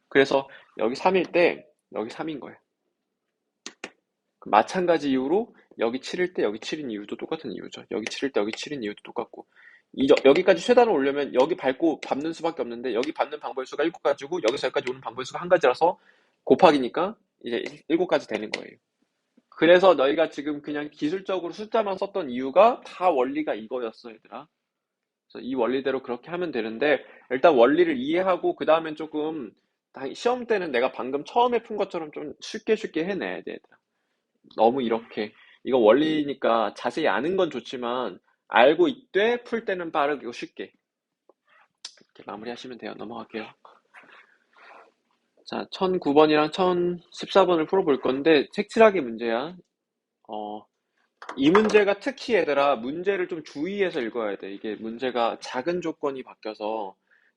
그래서 여기 3일 때 여기 3인 거예요. 마찬가지 이유로 여기 7일 때 여기 7인 이유도 똑같은 이유죠. 여기 7일 때 여기 7인 이유도 똑같고 여기까지 최단을 오려면 여기 밟는 수밖에 없는데 여기 밟는 방법의 수가 7가지고 여기서 여기까지 오는 방법의 수가 한 가지라서 곱하기니까 이제 7가지 되는 거예요. 그래서 너희가 지금 그냥 기술적으로 숫자만 썼던 이유가 다 원리가 이거였어, 얘들아. 그래서 이 원리대로 그렇게 하면 되는데 일단 원리를 이해하고 그 다음엔 조금 시험 때는 내가 방금 처음에 푼 것처럼 좀 쉽게 해내야 돼, 얘들아. 너무 이렇게 이거 원리니까 자세히 아는 건 좋지만 알고 있되 풀 때는 빠르고 쉽게 이렇게 마무리하시면 돼요. 넘어갈게요. 자, 1009번이랑 1014번을 풀어볼 건데 색칠하기 문제야. 이 문제가 특히 얘들아 문제를 좀 주의해서 읽어야 돼. 이게 문제가 작은 조건이 바뀌어서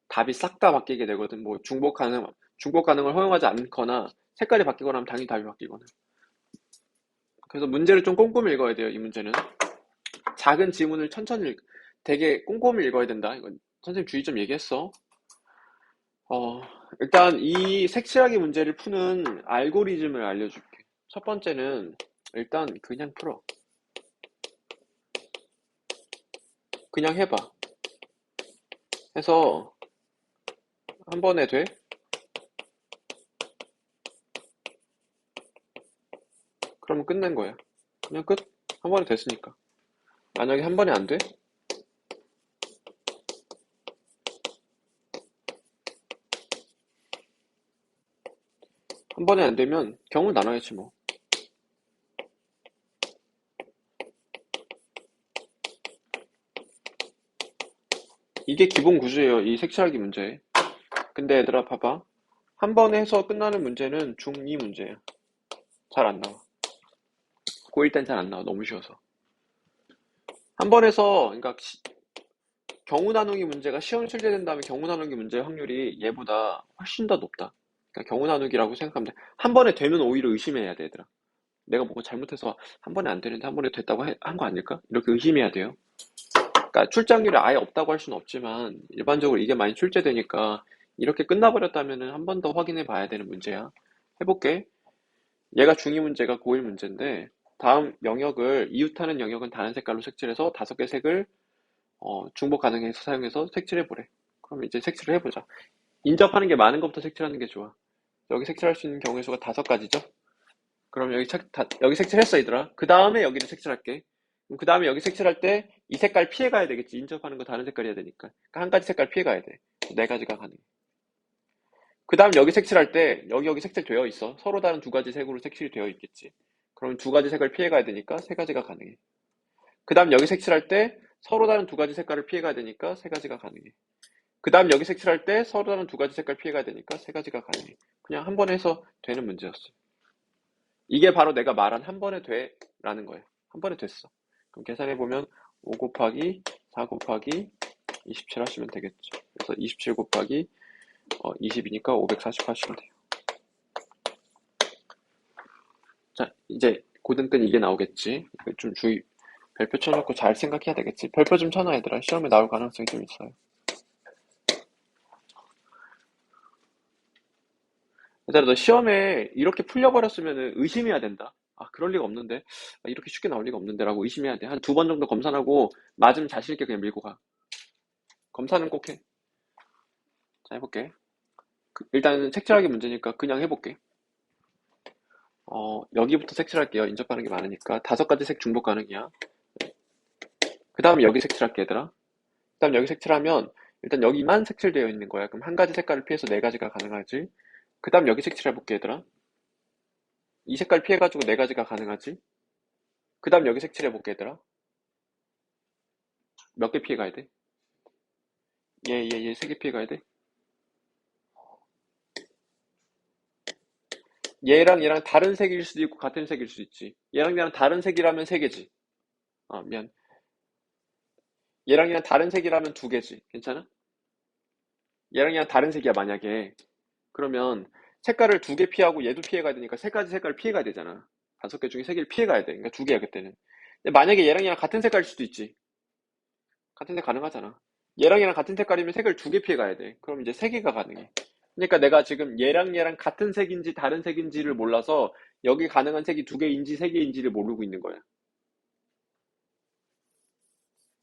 답이 싹 다 바뀌게 되거든. 뭐 중복 가능을 허용하지 않거나 색깔이 바뀌거나 하면 당연히 답이 바뀌거나. 그래서 문제를 좀 꼼꼼히 읽어야 돼요. 이 문제는 작은 지문을 천천히 되게 꼼꼼히 읽어야 된다. 이건 선생님 주의 좀 얘기했어. 일단 이 색칠하기 문제를 푸는 알고리즘을 알려줄게. 첫 번째는 일단 그냥 풀어. 그냥 해봐. 해서 한 번에 돼? 그러면 끝낸 거야. 그냥 끝. 한 번에 됐으니까. 만약에 한 번에 안 돼? 한 번에 안 되면 경우 나눠야지 뭐. 이게 기본 구조예요. 이 색칠하기 문제. 근데 얘들아 봐봐. 한 번에 해서 끝나는 문제는 중2 문제야. 잘 안 나와. 고1 땐 잘 안 나와. 너무 쉬워서. 한 번 해서 그러니까 경우 나누기 문제가 시험 출제된 다음에 경우 나누기 문제의 확률이 얘보다 훨씬 더 높다. 그러니까 경우 나누기라고 생각하면 돼. 한 번에 되면 오히려 의심해야 돼, 얘들아. 내가 뭐가 잘못해서 한 번에 안 되는데 한 번에 됐다고 한 거 아닐까? 이렇게 의심해야 돼요. 그러니까 출장률이 아예 없다고 할 수는 없지만 일반적으로 이게 많이 출제되니까 이렇게 끝나버렸다면은 한 번 더 확인해 봐야 되는 문제야. 해볼게. 얘가 중2 문제가 고1 문제인데 다음 영역을 이웃하는 영역은 다른 색깔로 색칠해서 5개 색을 중복 가능해서 사용해서 색칠해보래. 그럼 이제 색칠을 해보자. 인접하는 게 많은 것부터 색칠하는 게 좋아. 여기 색칠할 수 있는 경우의 수가 5가지죠? 그럼 여기 색칠했어, 얘들아. 그 다음에 여기를 색칠할게. 그 다음에 여기 색칠할 때 이 색깔 피해가야 되겠지. 인접하는 거 다른 색깔이어야 되니까. 그러니까 한 가지 색깔 피해가야 돼. 4가지가 가능해. 그 다음 여기 색칠할 때 여기 색칠되어 있어. 서로 다른 두 가지 색으로 색칠이 되어 있겠지. 그럼 두 가지 색을 피해 가야 되니까 세 가지가 가능해. 그 다음 여기 색칠할 때 서로 다른 두 가지 색깔을 피해 가야 되니까 세 가지가 가능해. 그 다음 여기 색칠할 때 서로 다른 두 가지 색깔 피해 가야 되니까 세 가지가 가능해. 그냥 한 번에 해서 되는 문제였어. 이게 바로 내가 말한 한 번에 돼 라는 거예요. 한 번에 됐어. 그럼 계산해보면 5 곱하기 4 곱하기 27 하시면 되겠죠. 그래서 27 곱하기 20이니까 540 하시면 돼요. 자, 이제 고등 땐 이게 나오겠지. 좀 별표 쳐놓고 잘 생각해야 되겠지. 별표 좀 쳐놔 얘들아. 시험에 나올 가능성이 좀 있어요. 얘들아, 너 시험에 이렇게 풀려버렸으면 의심해야 된다. 아, 그럴 리가 없는데. 아, 이렇게 쉽게 나올 리가 없는데 라고 의심해야 돼. 한 두 번 정도 검사하고 맞으면 자신 있게 그냥 밀고 가. 검사는 꼭 해. 자, 해볼게. 일단 색칠하기 문제니까 그냥 해볼게. 여기부터 색칠할게요. 인접하는 게 많으니까. 5가지 색 중복 가능이야. 그 다음에 여기 색칠할게, 얘들아. 그 다음 여기 색칠하면 일단 여기만 색칠되어 있는 거야. 그럼 한 가지 색깔을 피해서 네 가지가 가능하지. 그 다음 여기 색칠해볼게, 얘들아. 이 색깔 피해가지고 네 가지가 가능하지. 그 다음 여기 색칠해볼게, 얘들아. 몇 개 피해가야 돼? 세 개 피해가야 돼. 얘랑 얘랑 다른 색일 수도 있고 같은 색일 수도 있지. 얘랑 얘랑 다른 색이라면 세 개지. 미안. 얘랑 얘랑 다른 색이라면 두 개지. 괜찮아? 얘랑 얘랑 다른 색이야, 만약에. 그러면 색깔을 두 개 피하고 얘도 피해가야 되니까 세 가지 색깔을 피해가야 되잖아. 5개 중에 세 개를 피해가야 돼. 그러니까 두 개야, 그때는. 근데 만약에 얘랑 얘랑 같은 색깔일 수도 있지. 같은 색 가능하잖아. 얘랑 얘랑 같은 색깔이면 색을 두 개 피해가야 돼. 그럼 이제 세 개가 가능해. 그러니까 내가 지금 얘랑 얘랑 같은 색인지 다른 색인지를 몰라서 여기 가능한 색이 두 개인지 세 개인지를 모르고 있는 거야.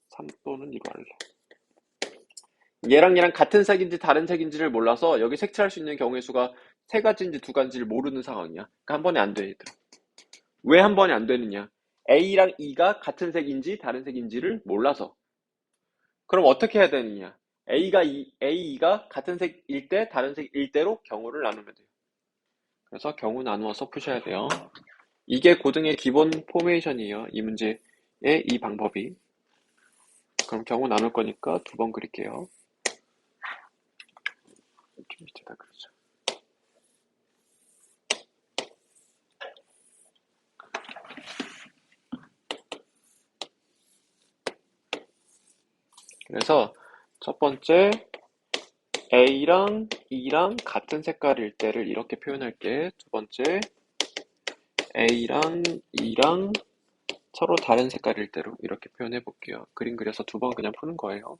3 또는 이거 할래. 얘랑 얘랑 같은 색인지 다른 색인지를 몰라서 여기 색칠할 수 있는 경우의 수가 세 가지인지 두 가지인지를 모르는 상황이야. 그러니까 한 번에 안 돼, 얘들아. 왜 한 번에 안 되느냐? A랑 E가 같은 색인지 다른 색인지를 몰라서. 그럼 어떻게 해야 되느냐? A가 같은 색일 때 다른 색일 때로 경우를 나누면 돼요. 그래서 경우 나누어서 푸셔야 돼요. 이게 고등의 기본 포메이션이에요. 이 문제의 이 방법이. 그럼 경우 나눌 거니까 두 번 그릴게요. 좀 밑에다 그리자. 그래서 첫 번째 A랑 E랑 같은 색깔일 때를 이렇게 표현할게. 두 번째 A랑 E랑 서로 다른 색깔일 때로 이렇게 표현해 볼게요. 그림 그려서 두 번 그냥 푸는 거예요.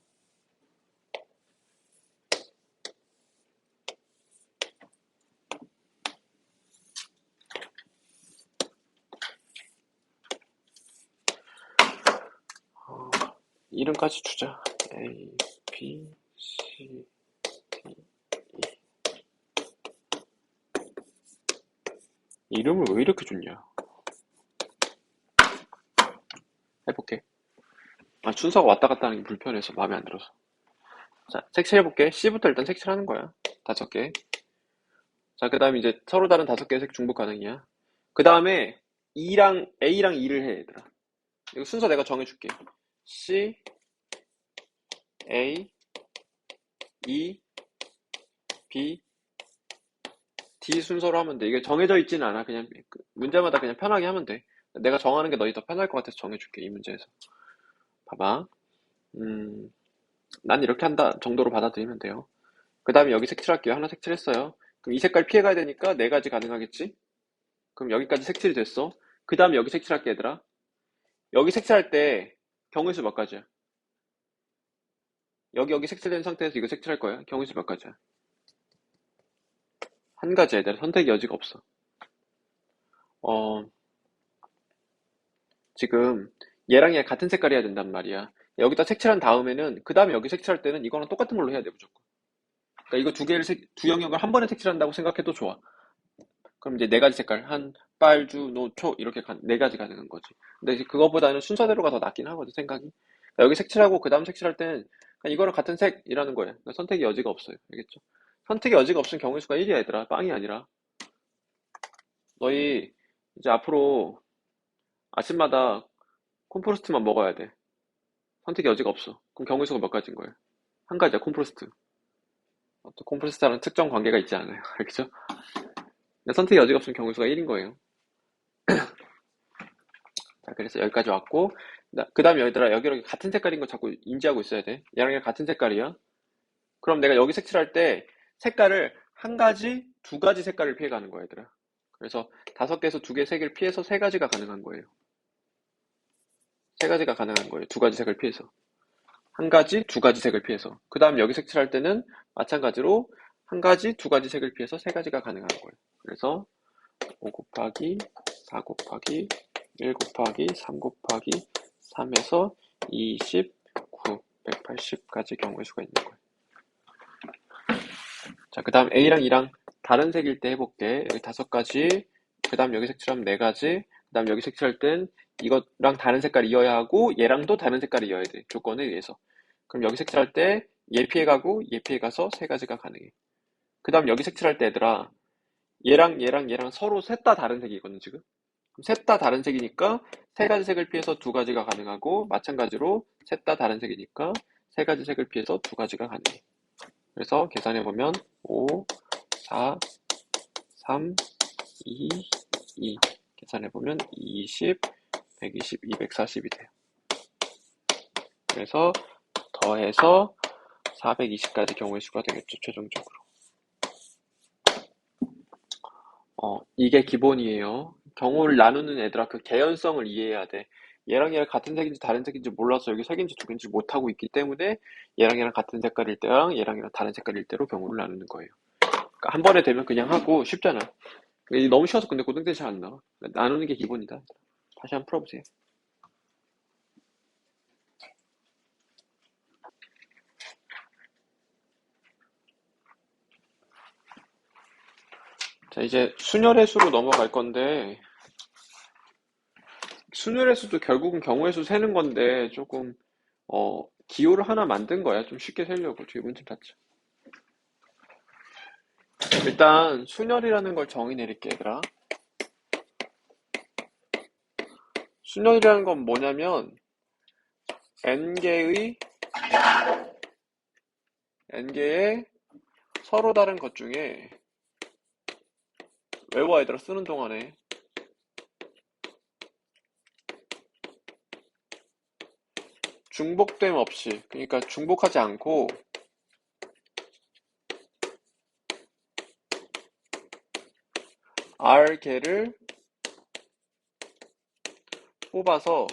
이름까지 주자. A, B, C, D, E. 이름을 왜 이렇게 줬냐? 해볼게. 순서가 왔다 갔다 하는 게 불편해서 마음에 안 들어서. 자, 색칠해볼게. C부터 일단 색칠하는 거야. 5개. 자, 그 다음에 이제 서로 다른 5개의 색 중복 가능이야. 그 다음에 A랑 E를 해, 얘들아. 이거 순서 내가 정해줄게. C, A, E, B, D 순서로 하면 돼. 이게 정해져 있지는 않아. 그냥 문제마다 그냥 편하게 하면 돼. 내가 정하는 게 너희 더 편할 것 같아서 정해줄게, 이 문제에서. 봐봐. 난 이렇게 한다 정도로 받아들이면 돼요. 그 다음에 여기 색칠할게요. 하나 색칠했어요. 그럼 이 색깔 피해가야 되니까 네 가지 가능하겠지? 그럼 여기까지 색칠이 됐어. 그 다음에 여기 색칠할게, 얘들아. 여기 색칠할 때 경우의 수 몇 가지야? 여기 색칠된 상태에서 이거 색칠할 거야. 경우의 수 몇 가지야? 한 가지야, 얘들아. 선택의 여지가 없어. 어, 지금 얘랑 얘 같은 색깔 해야 된단 말이야. 여기다 색칠한 다음에는 그 다음에 여기 색칠할 때는 이거랑 똑같은 걸로 해야 돼, 무조건. 그러니까 이거 두 영역을 한 번에 색칠한다고 생각해도 좋아. 그럼 이제 네 가지 색깔, 한, 빨, 주, 노, 초 이렇게 네 가지 가능한 거지. 근데 이제 그거보다는 순서대로가 더 낫긴 하거든, 생각이. 그러니까 여기 색칠하고 그 다음 색칠할 때는 그냥 이거랑 같은 색이라는 거예요. 그러니까 선택의 여지가 없어요. 알겠죠? 선택의 여지가 없으면 경우의 수가 1이야, 얘들아. 빵이 아니라. 너희 이제 앞으로 아침마다 콤프로스트만 먹어야 돼. 선택의 여지가 없어. 그럼 경우의 수가 몇 가지인 거예요? 한 가지야, 콤프로스트. 또 콤프로스트랑 특정 관계가 있지 않아요. 알겠죠? 근데 선택의 여지가 없으면 경우의 수가 1인 거예요. 자, 그래서 여기까지 왔고, 그 다음에 얘들아, 여기 같은 색깔인 거 자꾸 인지하고 있어야 돼. 얘랑 얘랑 같은 색깔이야. 그럼 내가 여기 색칠할 때 색깔을 한 가지, 두 가지 색깔을 피해가는 거야, 얘들아. 그래서 5개에서 2개 색을 피해서 3가지가 가능한 거예요. 3가지가 가능한 거예요. 2가지 색을 피해서. 한 가지, 2가지 색을 피해서. 그 다음 여기 색칠할 때는 마찬가지로 한 가지, 2가지 색을 피해서 3가지가 가능한 거예요. 그래서 5 곱하기 4 곱하기 1 곱하기 3 곱하기 3에서 29, 180까지 경우의 수가 있는 거예요. 자, 그 다음 A랑 E랑 다른 색일 때 해볼게. 여기 5가지, 그 다음 여기 색칠하면 4가지, 그 다음 여기 색칠할 땐 이거랑 다른 색깔이어야 하고 얘랑도 다른 색깔이어야 돼. 조건에 의해서. 그럼 여기 색칠할 때 얘 피해가고 얘 피해가서 3가지가 가능해. 그 다음 여기 색칠할 때 얘들아, 얘랑 서로 셋 다 다른 색이거든, 지금. 셋 다 다른 색이니까 3가지 색을 피해서 2가지가 가능하고, 마찬가지로 셋 다 다른 색이니까 3가지 색을 피해서 2가지가 가능해. 그래서 계산해보면 5, 4, 3, 2, 2 계산해보면 20, 120, 240이 돼요. 그래서 더해서 420까지 경우의 수가 되겠죠, 최종적으로. 이게 기본이에요. 경우를 나누는 애들아, 그 개연성을 이해해야 돼. 얘랑 얘랑 같은 색인지 다른 색인지 몰라서 여기 색인지 두 개인지 못하고 있기 때문에 얘랑 얘랑 같은 색깔일 때랑 얘랑 얘랑 다른 색깔일 때로 경우를 나누는 거예요. 그러니까 한 번에 되면 그냥 하고 쉽잖아. 너무 쉬워서 근데 고등학생 잘 안 나와. 나누는 게 기본이다. 다시 한번 풀어보세요. 자, 이제 순열의 수로 넘어갈 건데, 순열의 수도 결국은 경우의 수 세는 건데, 조금, 기호를 하나 만든 거야. 좀 쉽게 세려고. 뒤에 문 좀 닫자. 일단, 순열이라는 걸 정의 내릴게, 얘들아. 순열이라는 건 뭐냐면, n개의 서로 다른 것 중에, 외워 얘들아, 쓰는 동안에, 중복됨 없이, 그러니까 중복하지 않고, R개를 뽑아서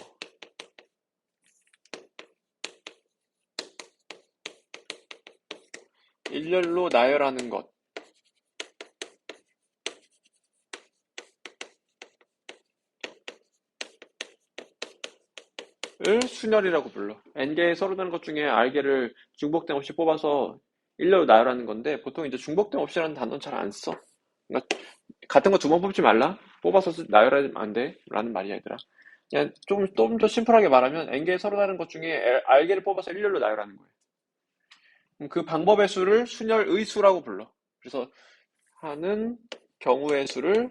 일렬로 나열하는 것을 순열이라고 불러. n개의 서로 다른 것 중에 R개를 중복됨 없이 뽑아서 일렬로 나열하는 건데 보통 이제 중복됨 없이라는 단어는 잘 안 써. 그러니까 같은 거 2번 뽑지 말라. 뽑아서 나열하면 안 돼. 라는 말이야, 얘들아. 그냥 좀 더 심플하게 말하면 n개의 서로 다른 것 중에 R개를 뽑아서 일렬로 나열하는 거예요. 그럼 그 방법의 수를 순열의 수라고 불러. 그래서 하는 경우의 수를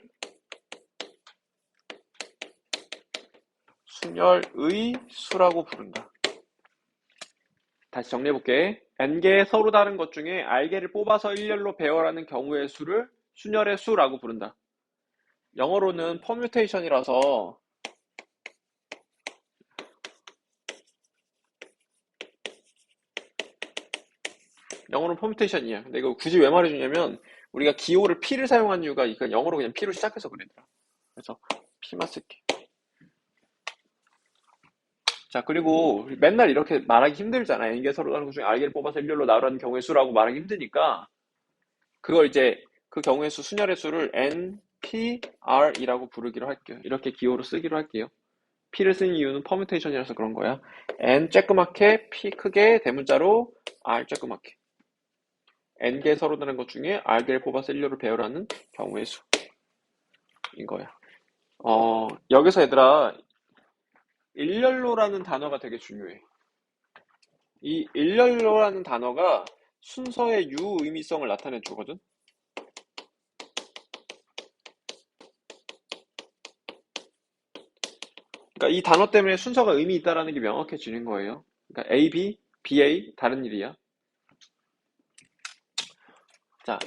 순열의 수라고 부른다. 다시 정리해볼게. n개의 서로 다른 것 중에 R개를 뽑아서 일렬로 배열하는 경우의 수를 순열의 수라고 부른다. 영어로는 퍼뮤테이션이라서 영어로는 퍼뮤테이션이야. 근데 이거 굳이 왜 말해주냐면 우리가 기호를 P를 사용한 이유가 이거 영어로 그냥 P로 시작해서 그랬더라. 그래서 P만 쓸게. 자, 그리고 맨날 이렇게 말하기 힘들잖아. n개 서로 다른 것 중에 R개를 뽑아서 일렬로 나열하는 경우의 수라고 말하기 힘드니까 그걸 이제 그 경우의 수 순열의 수를 NPR이라고 부르기로 할게요. 이렇게 기호로 쓰기로 할게요. P를 쓴 이유는 퍼뮤테이션이라서 그런 거야. N 쬐끄맣게, P 크게, 대문자로 R 쬐끄맣게. N개 서로 다른 것 중에 R개를 뽑아서 일렬로 배열하는 경우의 수인 거야. 여기서 얘들아 일렬로라는 단어가 되게 중요해. 이 일렬로라는 단어가 순서의 유의미성을 나타내 주거든. 그러니까 이 단어 때문에 순서가 의미 있다라는 게 명확해지는 거예요. 그러니까 A, B, BA 다른 일이야. 자,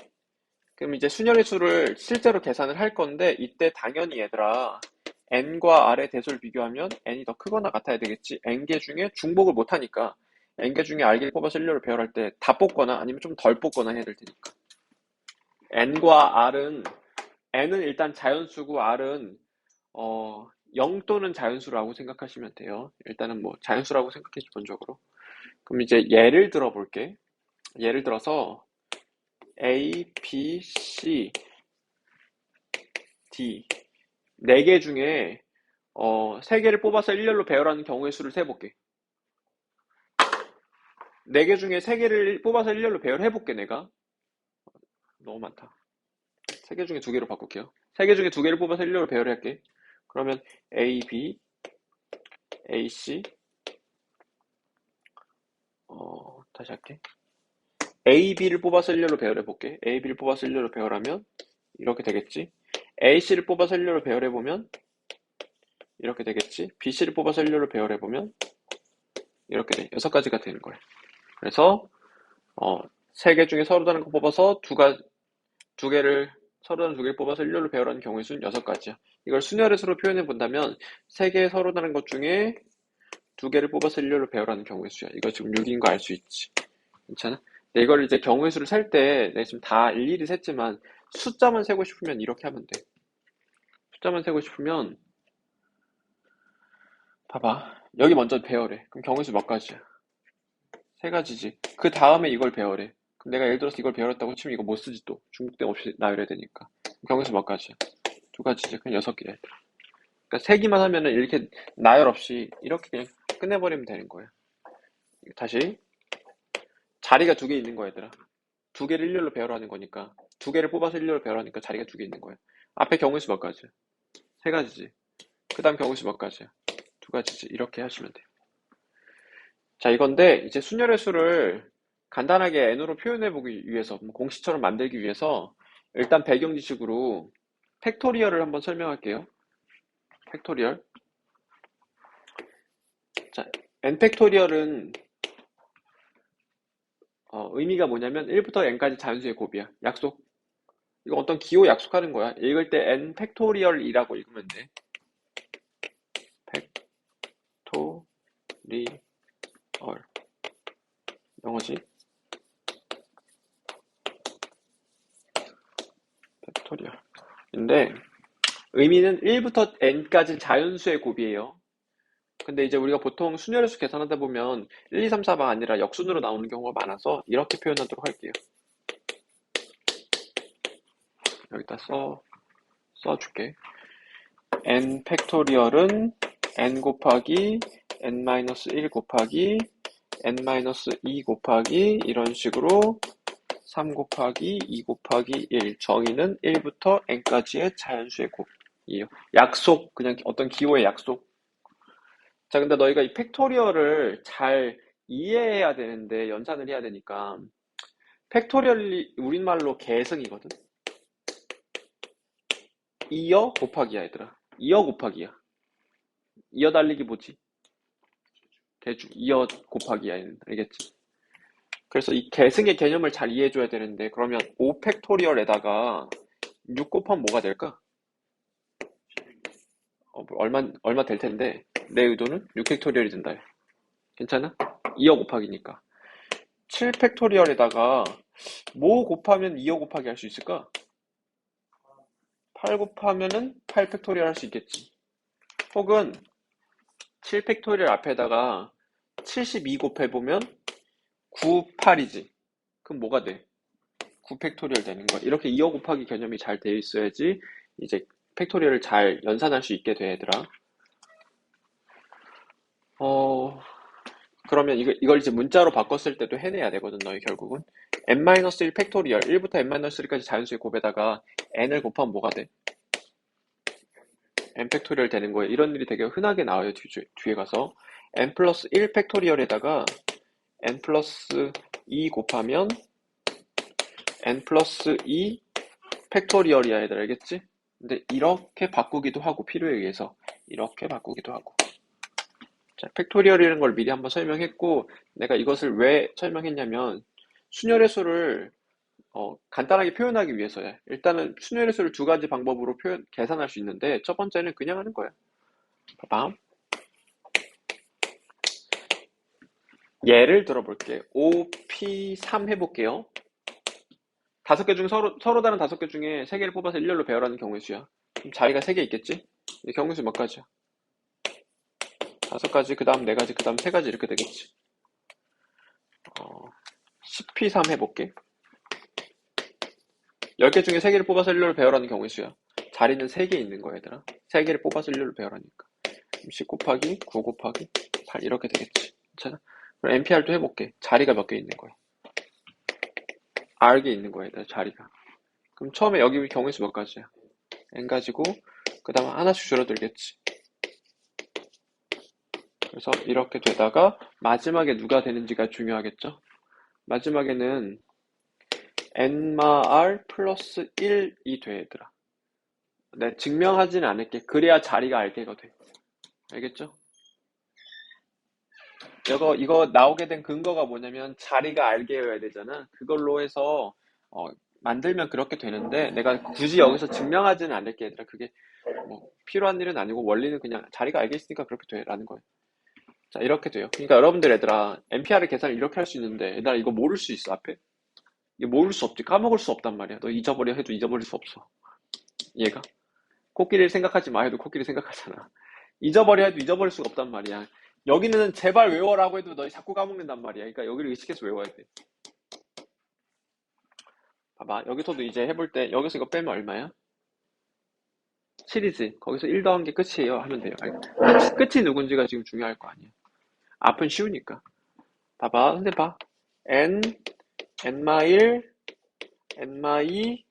그럼 이제 순열의 수를 실제로 계산을 할 건데 이때 당연히 얘들아 n과 r의 대수를 비교하면 n이 더 크거나 같아야 되겠지. n개 중에 중복을 못하니까 n개 중에 r개를 뽑아서 일렬로 배열할 때 다 뽑거나 아니면 좀 덜 뽑거나 해야 될 테니까 n과 r은 n은 일단 자연수고 r은 0 또는 자연수라고 생각하시면 돼요. 일단은 뭐 자연수라고 생각해 기본적으로. 그럼 이제 예를 들어 볼게. 예를 들어서 A, B, C, D 4개 중에 3개를 뽑아서 일렬로 배열하는 경우의 수를 세볼게. 4개 중에 3개를 뽑아서 일렬로 배열해볼게 내가. 너무 많다. 3개 중에 2개로 바꿀게요. 3개 중에 2개를 뽑아서 일렬로 배열할게. 그러면 A, B, A, C 다시 할게. A, B를 뽑아서 일렬로 배열해볼게. A, B를 뽑아서 일렬로 배열하면 이렇게 되겠지. A, C를 뽑아서 일렬로 배열해보면 이렇게 되겠지. B, C를 뽑아서 일렬로 배열해보면 이렇게 돼. 6가지가 되는 거야. 그래서 3개 중에 서로 다른 거 뽑아서 두 개를 서로 다른 2개를 뽑아서 일렬로 배열하는 경우의 수는 6가지야. 이걸 순열의 수로 표현해 본다면 3개 서로 다른 것 중에 2개를 뽑아서 일렬로 배열하는 경우의 수야. 이거 지금 6인 거 알 수 있지. 괜찮아? 근데 이걸 이제 경우의 수를 셀 때 내가 지금 다 일일이 셌지만 숫자만 세고 싶으면 이렇게 하면 돼. 숫자만 세고 싶으면 봐봐. 여기 먼저 배열해. 그럼 경우의 수 몇 가지야? 3가지지. 그 다음에 이걸 배열해. 그럼 내가 예를 들어서 이걸 배열했다고 치면 이거 못 쓰지 또. 중복됨 없이 나열해야 되니까. 경우의 수 몇 가지야? 2가지지. 그냥 6개야. 그러니까 세기만 하면은 이렇게 나열 없이 이렇게 그냥 끝내버리면 되는 거야. 다시 자리가 2개 있는 거야 얘들아. 2개를 일렬로 배열하는 거니까 2개를 뽑아서 일렬로 배열하니까 자리가 2개 있는 거야. 앞에 경우의 수 몇 가지야? 3가지지. 그 다음 경우의 수 몇 가지야? 2가지지. 이렇게 하시면 돼. 자, 이건데 이제 순열의 수를 간단하게 n으로 표현해 보기 위해서 공식처럼 만들기 위해서 일단 배경 지식으로 팩토리얼을 한번 설명할게요. 팩토리얼. 자, n 팩토리얼은 의미가 뭐냐면 1부터 n까지 자연수의 곱이야. 약속. 이거 어떤 기호 약속하는 거야. 읽을 때 n 팩토리얼이라고 읽으면 돼. 팩토리얼. 영어지? 팩토리얼. 근데 의미는 1부터 n까지 자연수의 곱이에요. 근데 이제 우리가 보통 순열의 수 계산하다 보면 1, 2, 3, 4가 아니라 역순으로 나오는 경우가 많아서 이렇게 표현하도록 할게요. 여기다 써줄게. n 팩토리얼은 n 곱하기 n-1 곱하기 n-2 곱하기 이런 식으로 3 곱하기 2 곱하기 1 정의는 1부터 n까지의 자연수의 곱이에요. 약속, 그냥 어떤 기호의 약속. 자, 근데 너희가 이 팩토리얼을 잘 이해해야 되는데 연산을 해야 되니까 팩토리얼이 우리말로 계승이거든. 2여 곱하기야 얘들아. 2여 곱하기야. 2여 달리기 뭐지? 대주 2여 곱하기야 얘는. 알겠지? 그래서 이 계승의 개념을 잘 이해해줘야 되는데 그러면 5 팩토리얼에다가 6 곱하면 뭐가 될까? 뭐 얼마 될 텐데 내 의도는 6 팩토리얼이 된다. 괜찮아? 2여 곱하기니까. 7 팩토리얼에다가 뭐 곱하면 2여 곱하기 할 수 있을까? 8 곱하면은 8 팩토리얼 할 수 있겠지. 혹은 7 팩토리얼 앞에다가 72 곱해보면 9, 8이지. 그럼 뭐가 돼? 9 팩토리얼 되는 거야. 이렇게 2여 곱하기 개념이 잘 되어 있어야지 이제 팩토리얼을 잘 연산할 수 있게 돼, 얘들아. 그러면 이걸 이제 문자로 바꿨을 때도 해내야 되거든, 너희 결국은. n-1 팩토리얼, 1부터 n-1까지 자연수의 곱에다가 n을 곱하면 뭐가 돼? n 팩토리얼 되는 거예요. 이런 일이 되게 흔하게 나와요, 뒤에 가서. n 플러스 1 팩토리얼에다가 n 플러스 2 곱하면 n 플러스 2 팩토리얼이야, 얘들 알겠지? 근데 이렇게 바꾸기도 하고, 필요에 의해서 이렇게 바꾸기도 하고. 자, 팩토리얼이라는 걸 미리 한번 설명했고, 내가 이것을 왜 설명했냐면 순열의 수를 간단하게 표현하기 위해서야. 일단은 순열의 수를 두 가지 방법으로 계산할 수 있는데, 첫 번째는 그냥 하는 거야. 봐봐. 예를 들어볼게. OP3 해볼게요. 다섯 개 중 서로 다른 다섯 개 중에 세 개를 뽑아서 일렬로 배열하는 경우의 수야. 그럼 자리가 세 개 있겠지? 경우의 수 몇 가지야? 다섯 가지, 그 다음 네 가지, 그 다음 세 가지 이렇게 되겠지. 10P3 해볼게. 10개 중에 3개를 뽑아서 일렬로 배열하는 경우의 수야. 자리는 3개 있는 거야, 얘들아. 3개를 뽑아서 일렬로 배열하니까. 10 곱하기 9 곱하기 8 이렇게 되겠지. 괜찮아? 그럼 NPR도 해볼게. 자리가 몇 개 있는 거야? R개 있는 거야, 얘들아, 자리가. 그럼 처음에 여기 경우의 수 몇 가지야? N 가지고 그 다음에 하나씩 줄어들겠지. 그래서 이렇게 되다가 마지막에 누가 되는지가 중요하겠죠? 마지막에는 n마-r 플러스 1이 돼, 얘들아. 네, 증명하지는 않을게. 그래야 자리가 알게가 돼. 알겠죠? 이거 나오게 된 근거가 뭐냐면 자리가 알게여야 되잖아. 그걸로 해서 만들면 그렇게 되는데 내가 굳이 여기서 증명하지는 않을게, 얘들아. 그게 뭐 필요한 일은 아니고 원리는 그냥 자리가 알게 있으니까 그렇게 돼라는 거예요. 자, 이렇게 돼요. 그러니까 여러분들 얘들아, NPR 계산을 이렇게 할 수 있는데 얘들아 이거 모를 수 있어, 앞에? 이거 모를 수 없지. 까먹을 수 없단 말이야. 너 잊어버려 해도 잊어버릴 수 없어. 얘가. 코끼리를 생각하지 마 해도 코끼리 생각하잖아. 잊어버려 해도 잊어버릴 수가 없단 말이야. 여기는 제발 외워라고 해도 너 자꾸 까먹는단 말이야. 그러니까 여기를 의식해서 외워야 돼. 봐봐. 여기서도 이제 해볼 때 여기서 이거 빼면 얼마야? 7이지. 거기서 1 더한 게 끝이에요. 하면 돼요. 끝이 누군지가 지금 중요할 거 아니야. 앞은 쉬우니까. 봐봐. 선생님 봐. n, n-1, n-2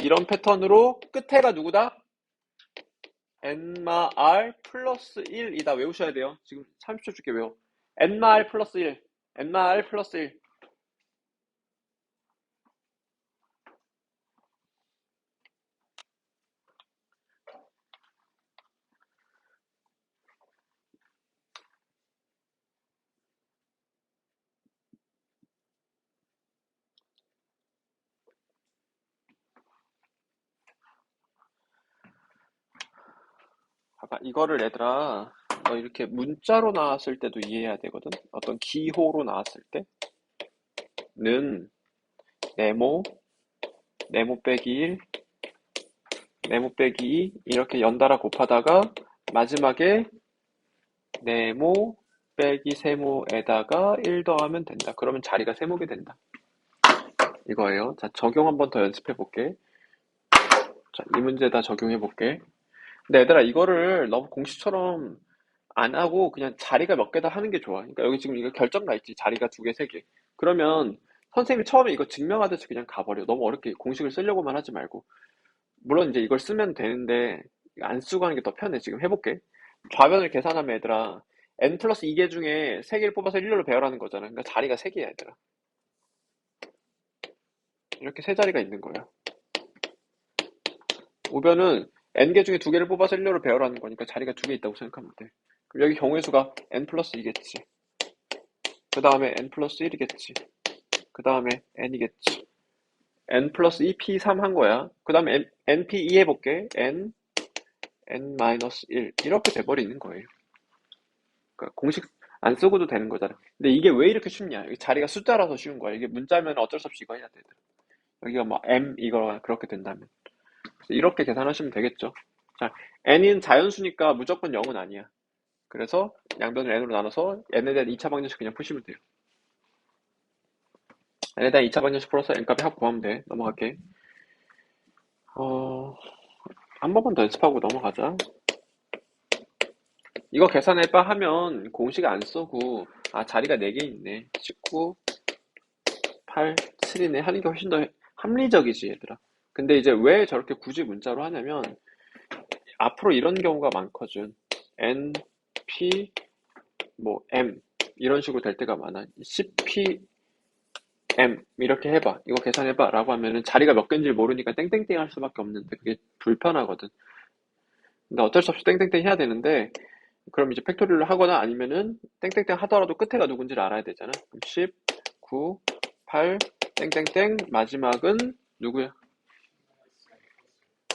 이런 패턴으로 끝에가 누구다? n마-r 플러스 1이다. 외우셔야 돼요. 지금 30초 줄게 외워. n마-r 플러스 1. n마-r 플러스 1. 봐봐. 이거를 얘들아, 너 이렇게 문자로 나왔을 때도 이해해야 되거든. 어떤 기호로 나왔을 때는 네모, 네모 빼기 1, 네모 빼기 2 이렇게 연달아 곱하다가 마지막에 네모 빼기 세모에다가 1 더하면 된다. 그러면 자리가 세모게 된다. 이거예요. 자, 적용 한번 더 연습해 볼게. 자, 이 문제다 적용해 볼게. 근데 얘들아, 이거를 너무 공식처럼 안 하고 그냥 자리가 몇 개다 하는 게 좋아. 그러니까 여기 지금 이거 결정 나 있지. 자리가 두 개, 세 개. 그러면 선생님이 처음에 이거 증명하듯이 그냥 가버려. 너무 어렵게 공식을 쓰려고만 하지 말고. 물론 이제 이걸 쓰면 되는데 안 쓰고 하는 게 더 편해. 지금 해볼게. 좌변을 계산하면 얘들아, n 플러스 2개 중에 3개를 뽑아서 일렬로 배열하는 거잖아. 그러니까 자리가 3개야, 얘들아. 이렇게 세 자리가 있는 거야. 우변은 n개 중에 2개를 뽑아서 일렬로 배열하는 거니까 자리가 2개 있다고 생각하면 돼. 그럼 여기 경우의 수가 n 플러스 2겠지. 그 다음에 n 플러스 1이겠지. 그 다음에 n이겠지. n 플러스 2p3 한 거야. 그 다음에 np2 해볼게. n 마이너스 1 이렇게 돼버리는 거예요. 그러니까 공식 안 쓰고도 되는 거잖아. 근데 이게 왜 이렇게 쉽냐? 여기 자리가 숫자라서 쉬운 거야. 이게 문자면 어쩔 수 없이 이거 해야 돼. 여기가 뭐 m 이거 그렇게 된다면 이렇게 계산하시면 되겠죠. 자, n은 자연수니까 무조건 0은 아니야. 그래서 양변을 n으로 나눠서 n에 대한 2차 방정식 그냥 푸시면 돼요. n에 대한 2차 방정식 풀어서 n값 합 구하면 돼. 넘어갈게. 한 번만 더 연습하고 넘어가자. 이거 계산해봐 하면 공식 안 쓰고 자리가 4개 있네. 19, 8, 7이네 하는 게 훨씬 더 합리적이지, 얘들아. 근데 이제 왜 저렇게 굳이 문자로 하냐면 앞으로 이런 경우가 많거든. n, p, 뭐 m 이런 식으로 될 때가 많아. 10pm 이렇게 해봐. 이거 계산해봐. 라고 하면은 자리가 몇 개인지 모르니까 땡땡땡 할 수밖에 없는데 그게 불편하거든. 근데 어쩔 수 없이 땡땡땡 해야 되는데 그럼 이제 팩토리를 하거나 아니면은 땡땡땡 하더라도 끝에가 누군지를 알아야 되잖아. 그럼 10, 9, 8, 땡땡땡 마지막은 누구야?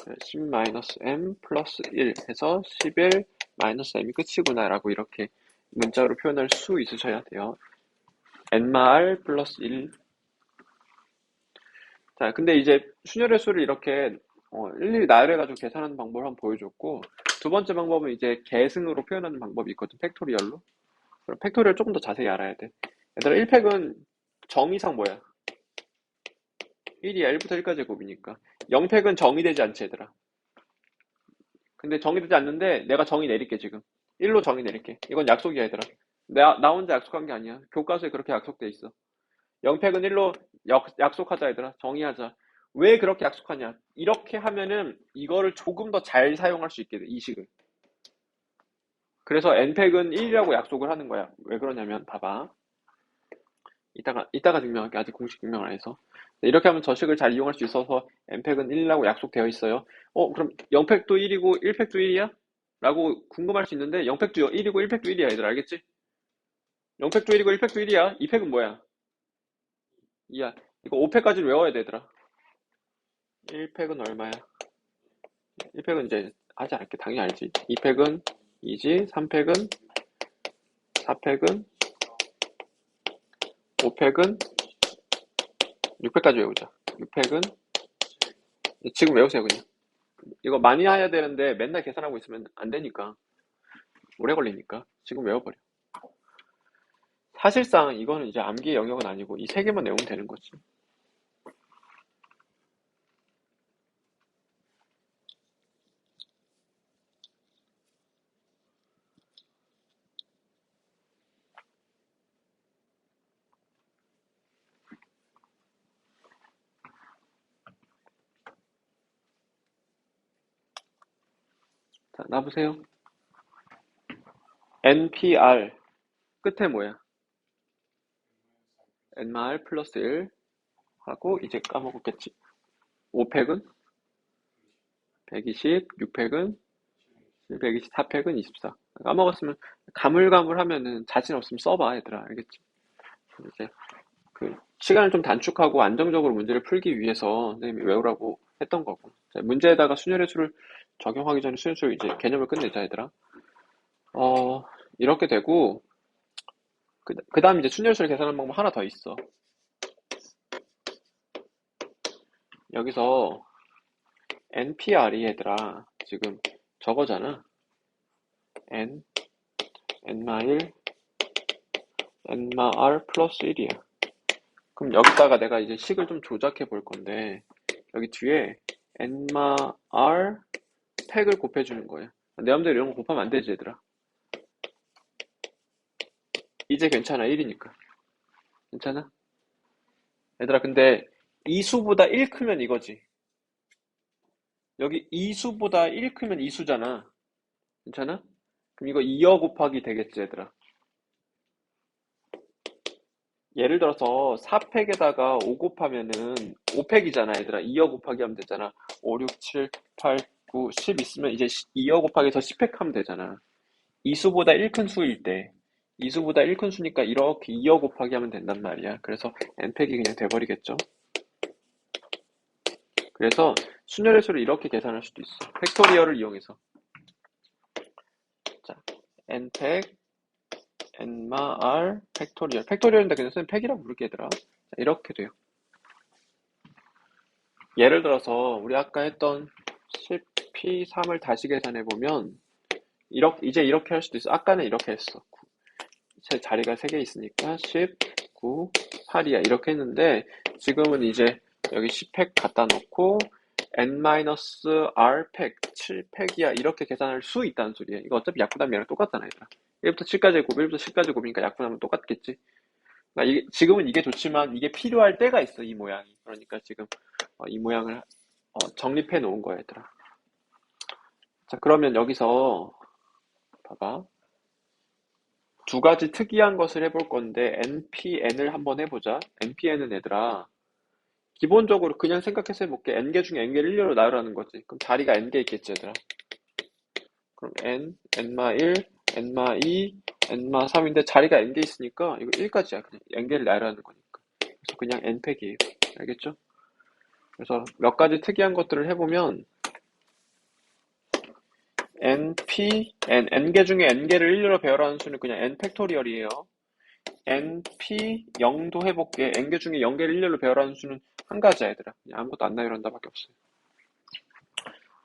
10-m 플러스 1 해서 11-m이 끝이구나 라고 이렇게 문자로 표현할 수 있으셔야 돼요. n마R 플러스 1. 자, 근데 이제 순열의 수를 이렇게 일일이 나열해가지고 계산하는 방법을 한번 보여줬고, 두 번째 방법은 이제 계승으로 표현하는 방법이 있거든, 팩토리얼로. 그럼 팩토리얼 조금 더 자세히 알아야 돼. 얘들아, 1팩은 정의상 뭐야? 1이야. 1부터 1까지 곱이니까. 0팩은 정의되지 않지, 얘들아. 근데 정의되지 않는데 내가 정의 내릴게, 지금. 1로 정의 내릴게. 이건 약속이야, 얘들아. 나 혼자 약속한 게 아니야. 교과서에 그렇게 약속돼 있어. 0팩은 1로 약속하자, 얘들아. 정의하자. 왜 그렇게 약속하냐? 이렇게 하면은 이거를 조금 더 잘 사용할 수 있게 돼, 이 식을. 그래서 n팩은 1이라고 약속을 하는 거야. 왜 그러냐면, 봐봐. 이따가 증명할게. 아직 공식 증명을 안 해서. 이렇게 하면 저 식을 잘 이용할 수 있어서 n팩은 1이라고 약속되어 있어요. 그럼 0팩도 1이고 1팩도 1이야? 라고 궁금할 수 있는데 0팩도 1이고 1팩도 1이야, 얘들 알겠지? 0팩도 1이고 1팩도 1이야. 2팩은 뭐야? 2야. 이거 5팩까지는 외워야 되더라. 1팩은 얼마야? 1팩은 이제 하지 않을게. 당연히 알지. 2팩은 2지, 3팩은 4팩은 5팩은 6팩까지 외우자. 6팩은 지금 외우세요, 그냥. 이거 많이 해야 되는데 맨날 계산하고 있으면 안 되니까. 오래 걸리니까. 지금 외워버려. 사실상 이거는 이제 암기의 영역은 아니고 이 세 개만 외우면 되는 거지. 자, 나보세요. NPR 끝에 뭐야? NR 플러스 1 하고 이제 까먹었겠지. 5팩은 120, 6팩은 120, 4팩은 24. 까먹었으면 가물가물하면은 자신 없으면 써봐, 얘들아. 알겠지? 이제 그 시간을 좀 단축하고 안정적으로 문제를 풀기 위해서 선생님이 외우라고 했던 거고. 자, 문제에다가 순열의 수를 적용하기 전에 순열의 수 이제 개념을 끝내자, 얘들아. 이렇게 되고 그 다음 이제 순열수를 계산하는 방법 하나 더 있어. 여기서 NPR이 얘들아 지금 저거잖아. N, N마1, N마 R 플러스 1이야. 그럼 여기다가 내가 이제 식을 좀 조작해 볼 건데 여기 뒤에 N마 R 팩을 곱해주는 거야. 내 맘대로 이런 거 곱하면 안 되지, 얘들아. 이제 괜찮아, 1이니까. 괜찮아? 얘들아, 근데 이수보다 1 크면 이거지. 여기 이수보다 1 크면 이수잖아. 괜찮아? 그럼 이거 2여 곱하기 되겠지, 얘들아. 예를 들어서 4팩에다가 5 곱하면은 5팩이잖아, 얘들아. 2여 곱하기 하면 되잖아. 5, 6, 7, 8, 9, 10 있으면 이제 2여 곱하기해서 10팩 하면 되잖아. 이수보다 1 큰 수일 때. 이수보다 1 큰 수니까 이렇게 2여 곱하기 하면 된단 말이야. 그래서 n팩이 그냥 돼버리겠죠. 그래서 순열의 수를 이렇게 계산할 수도 있어. 팩토리얼을 이용해서. 자, n팩 n마 r 팩토리얼. 팩토리얼인데 그냥 쓰는 팩이라고 부를게, 얘들아. 자, 이렇게 돼요. 예를 들어서 우리 아까 했던 10p3을 다시 계산해 보면 이제 이렇게 할 수도 있어. 아까는 이렇게 했어. 제 자리가 3개 있으니까 10, 9, 8이야. 이렇게 했는데 지금은 이제 여기 10팩 갖다 놓고 n-r 팩, 7팩이야. 이렇게 계산할 수 있다는 소리야. 이거 어차피 약분하면 똑같잖아, 얘들아. 1부터 7까지 곱, 1부터 10까지 곱이니까 약분하면 똑같겠지. 그러니까 지금은 이게 좋지만 이게 필요할 때가 있어, 이 모양이. 그러니까 지금 이 모양을 정립해 놓은 거야, 얘들아. 자, 그러면 여기서 봐봐. 두 가지 특이한 것을 해볼 건데 NPN을 한번 해보자. NPN은 얘들아 기본적으로 그냥 생각해서 해볼게. n개 중에 n개를 일렬로 나열하는 거지. 그럼 자리가 n개 있겠지 얘들아. 그럼 n, n마 1, n마 2, n마 3인데 자리가 n개 있으니까 이거 1까지야. 그냥 n개를 나열하는 거니까. 그래서 그냥 n팩이에요. 알겠죠? 그래서 몇 가지 특이한 것들을 해보면 n개 중에 n개를 일렬로 배열하는 수는 그냥 n 팩토리얼이에요. np 0도 해볼게. n개 중에 0개를 일렬로 배열하는 수는 한 가지야 얘들아. 그냥 아무것도 안 나열한다 밖에 없어요.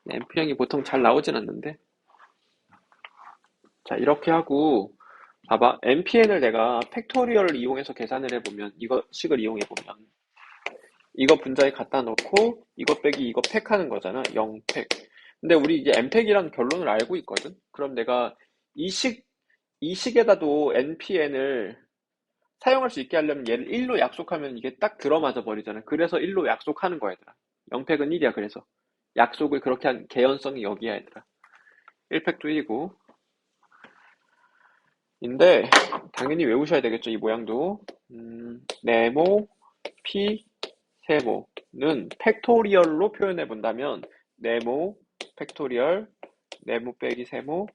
np형이 보통 잘 나오진 않는데 자 이렇게 하고 봐봐 npn을 내가 팩토리얼을 이용해서 계산을 해보면 이거 식을 이용해보면 이거 분자에 갖다 놓고 이거 빼기 이거 팩하는 거잖아 0팩 근데 우리 이게 n팩이라는 결론을 알고 있거든 그럼 내가 이 식에다도 npn을 사용할 수 있게 하려면 얘를 1로 약속하면 이게 딱 들어맞아 버리잖아 그래서 1로 약속하는 거야 얘들아 0팩은 1이야 그래서 약속을 그렇게 한 개연성이 여기야 얘들아 1팩도 1이고 인데 당연히 외우셔야 되겠죠 이 모양도 네모 p 세모는 팩토리얼로 표현해 본다면 네모 팩토리얼 네모 빼기 세모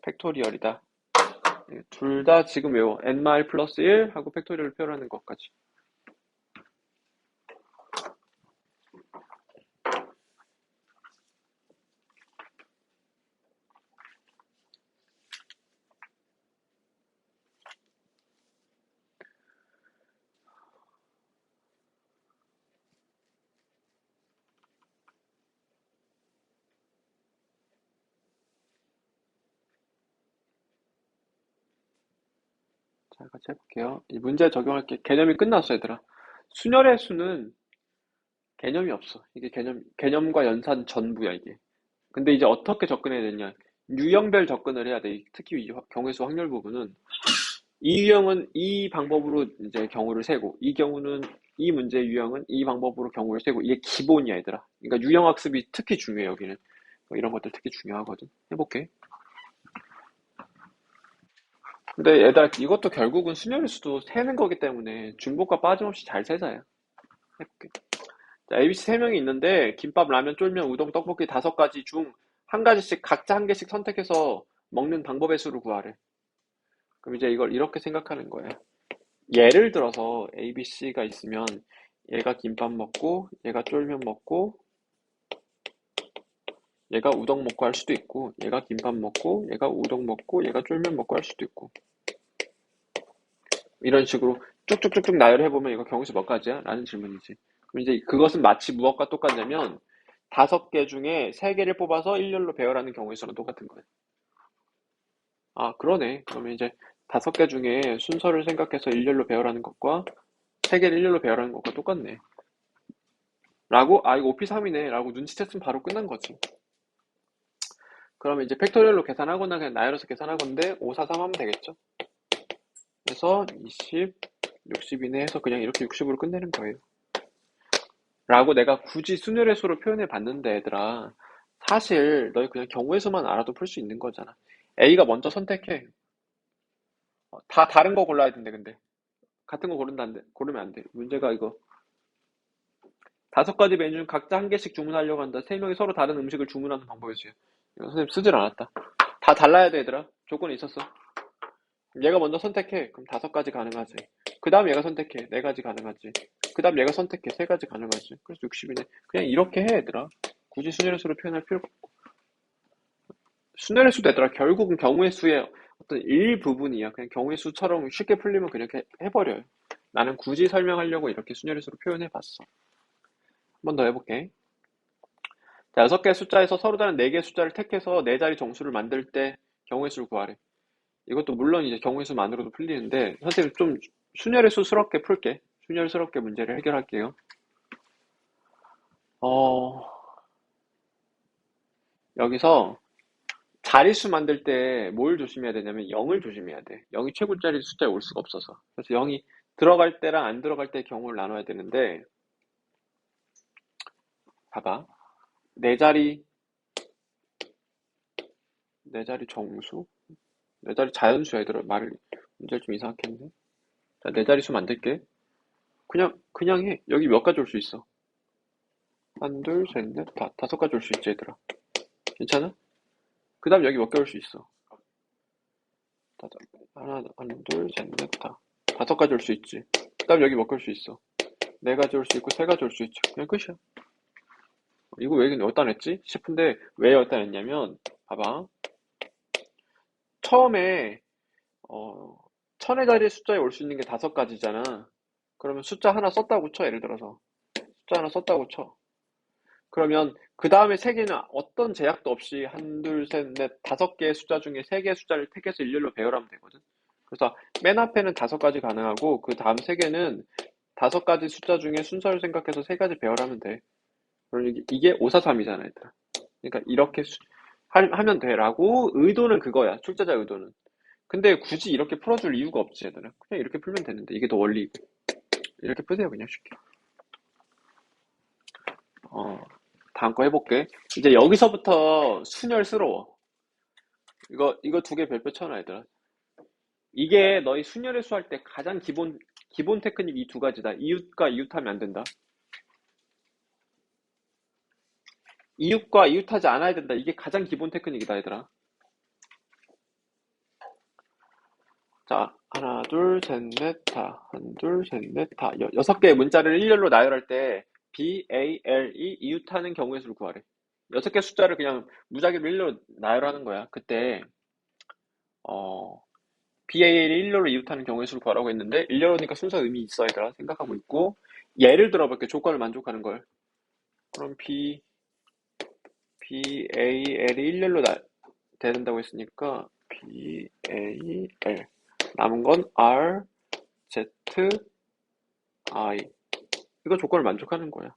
팩토리얼이다 둘 다 지금 외워 n-1 플러스 1 하고 팩토리얼을 표현하는 것까지 자 같이 해볼게요 이 문제 적용할게 개념이 끝났어 얘들아 순열의 수는 개념이 없어 이게 개념과 연산 전부야 이게 근데 이제 어떻게 접근해야 되냐 유형별 접근을 해야 돼 특히 이 경우의 수 확률 부분은 이 유형은 이 방법으로 이제 경우를 세고 이 경우는 이 문제의 유형은 이 방법으로 경우를 세고 이게 기본이야 얘들아 그러니까 유형 학습이 특히 중요해 여기는 뭐 이런 것들 특히 중요하거든 해볼게 근데 얘들아 이것도 결국은 순열일 수도 세는 거기 때문에 중복과 빠짐없이 잘 세자야 해볼게 자 ABC 세 명이 있는데 김밥 라면 쫄면 우동 떡볶이 다섯 가지 중 한 가지씩 각자 한 개씩 선택해서 먹는 방법의 수를 구하래 그럼 이제 이걸 이렇게 생각하는 거야 예를 들어서 A, B, C가 있으면 얘가 김밥 먹고 얘가 쫄면 먹고 얘가 우동 먹고 할 수도 있고 얘가 김밥 먹고 얘가 우동 먹고 얘가 쫄면 먹고 할 수도 있고 이런 식으로 쭉쭉쭉쭉 나열해보면 이거 경우수 몇 가지야? 라는 질문이지 그럼 이제 그것은 마치 무엇과 똑같냐면 다섯 개 중에 세 개를 뽑아서 일렬로 배열하는 경우의 수랑 똑같은 거야 아 그러네 그러면 이제 다섯 개 중에 순서를 생각해서 일렬로 배열하는 것과 세 개를 일렬로 배열하는 것과 똑같네 라고 아 이거 OP3이네 라고 눈치챘으면 바로 끝난 거지 그러면 이제 팩토리얼로 계산하거나 그냥 나열해서 계산할 건데 5, 4, 3 하면 되겠죠 그래서 20, 60이네 해서 그냥 이렇게 60으로 끝내는 거예요 라고 내가 굳이 순열의 수로 표현해 봤는데 얘들아 사실 너희 그냥 경우의 수만 알아도 풀 수 있는 거잖아 A가 먼저 선택해 다 다른 거 골라야 된대 근데 같은 거 고르면 안 돼 문제가 이거 다섯 가지 메뉴 중 각자 한 개씩 주문하려고 한다. 세 명이 서로 다른 음식을 주문하는 방법이지. 이거 선생님 쓰질 않았다. 다 달라야 돼, 얘들아. 조건이 있었어. 얘가 먼저 선택해. 그럼 다섯 가지 가능하지. 그 다음 얘가 선택해. 네 가지 가능하지. 그 다음 얘가 선택해. 세 가지 가능하지. 그래서 60이네. 그냥 이렇게 해, 얘들아. 굳이 순열의 수로 표현할 필요가 없고. 순열의 수도 얘들아. 결국은 경우의 수의 어떤 일부분이야. 그냥 경우의 수처럼 쉽게 풀리면 그냥 이렇게 해버려요. 나는 굳이 설명하려고 이렇게 순열의 수로 표현해봤어. 한 번 더 해볼게. 자, 6개의 숫자에서 서로 다른 4개의 숫자를 택해서 4자리 정수를 만들 때 경우의 수를 구하래. 이것도 물론 이제 경우의 수만으로도 풀리는데, 선생님 좀 순열의 수스럽게 풀게. 순열스럽게 문제를 해결할게요. 어, 여기서 자릿수 만들 때 뭘 조심해야 되냐면 0을 조심해야 돼. 0이 최고짜리 숫자에 올 수가 없어서. 그래서 0이 들어갈 때랑 안 들어갈 때 경우를 나눠야 되는데, 봐봐. 4자리, 4자리 정수? 네 자리 자연수야, 얘들아. 문제를 좀 이상하게 했네. 자, 네 자리 수 만들게. 그냥 해. 여기 몇 가지 올 수 있어? 한, 둘, 셋, 넷, 다섯 가지 올 수 있지, 얘들아. 괜찮아? 그 다음 여기 몇 개 올 수 있어? 하나, 둘, 셋, 넷, 다섯 가지 올 수 있지. 그 다음 여기 몇 개 올 수 있어? 네 가지 올 수 있고, 세 가지 올 수 있지. 그냥 끝이야. 이거 왜 여기다 냈지? 싶은데, 왜 여기다 냈냐면, 봐봐. 처음에, 어, 천의 자리 숫자에 올 수 있는 게 다섯 가지잖아. 그러면 숫자 하나 썼다고 쳐, 예를 들어서. 숫자 하나 썼다고 쳐. 그러면 그 다음에 세 개는 어떤 제약도 없이 한, 둘, 셋, 넷, 다섯 개의 숫자 중에 세 개의 숫자를 택해서 일렬로 배열하면 되거든. 그래서 맨 앞에는 다섯 가지 가능하고 그 다음 세 개는 다섯 가지 숫자 중에 순서를 생각해서 세 가지 배열하면 돼. 그러니까 이게 543이잖아, 얘들아. 그러니까 이렇게 하면 돼라고 의도는 그거야. 출제자 의도는. 근데 굳이 이렇게 풀어줄 이유가 없지, 얘들아. 그냥 이렇게 풀면 되는데 이게 더 원리고. 이렇게 푸세요, 그냥 쉽게. 어, 다음 거 해볼게. 이제 여기서부터 순열스러워. 이거 두 개 별표 쳐놔, 얘들아. 이게 너희 순열의 수 할 때 가장 기본 테크닉 이 두 가지다. 이웃과 이웃하면 안 된다. 이웃과 이웃하지 않아야 된다. 이게 가장 기본 테크닉이다, 얘들아. 자, 하나, 둘, 셋, 넷, 다. 한, 둘, 셋, 넷, 다. 여섯 개의 문자를 일렬로 나열할 때 B, A, L, E 이웃하는 경우의 수를 구하래. 여섯 개 숫자를 그냥 무작위로 일렬로 나열하는 거야. 그때 어, BAL이 일렬로 이웃하는 경우의 수를 구하라고 했는데 일렬로니까 순서 의미 있어 얘들아 생각하고 있고 예를 들어볼게 조건을 만족하는 걸 그럼 BAL이 일렬로 된다고 했으니까 BAL 남은 건 R, Z, I 이거 조건을 만족하는 거야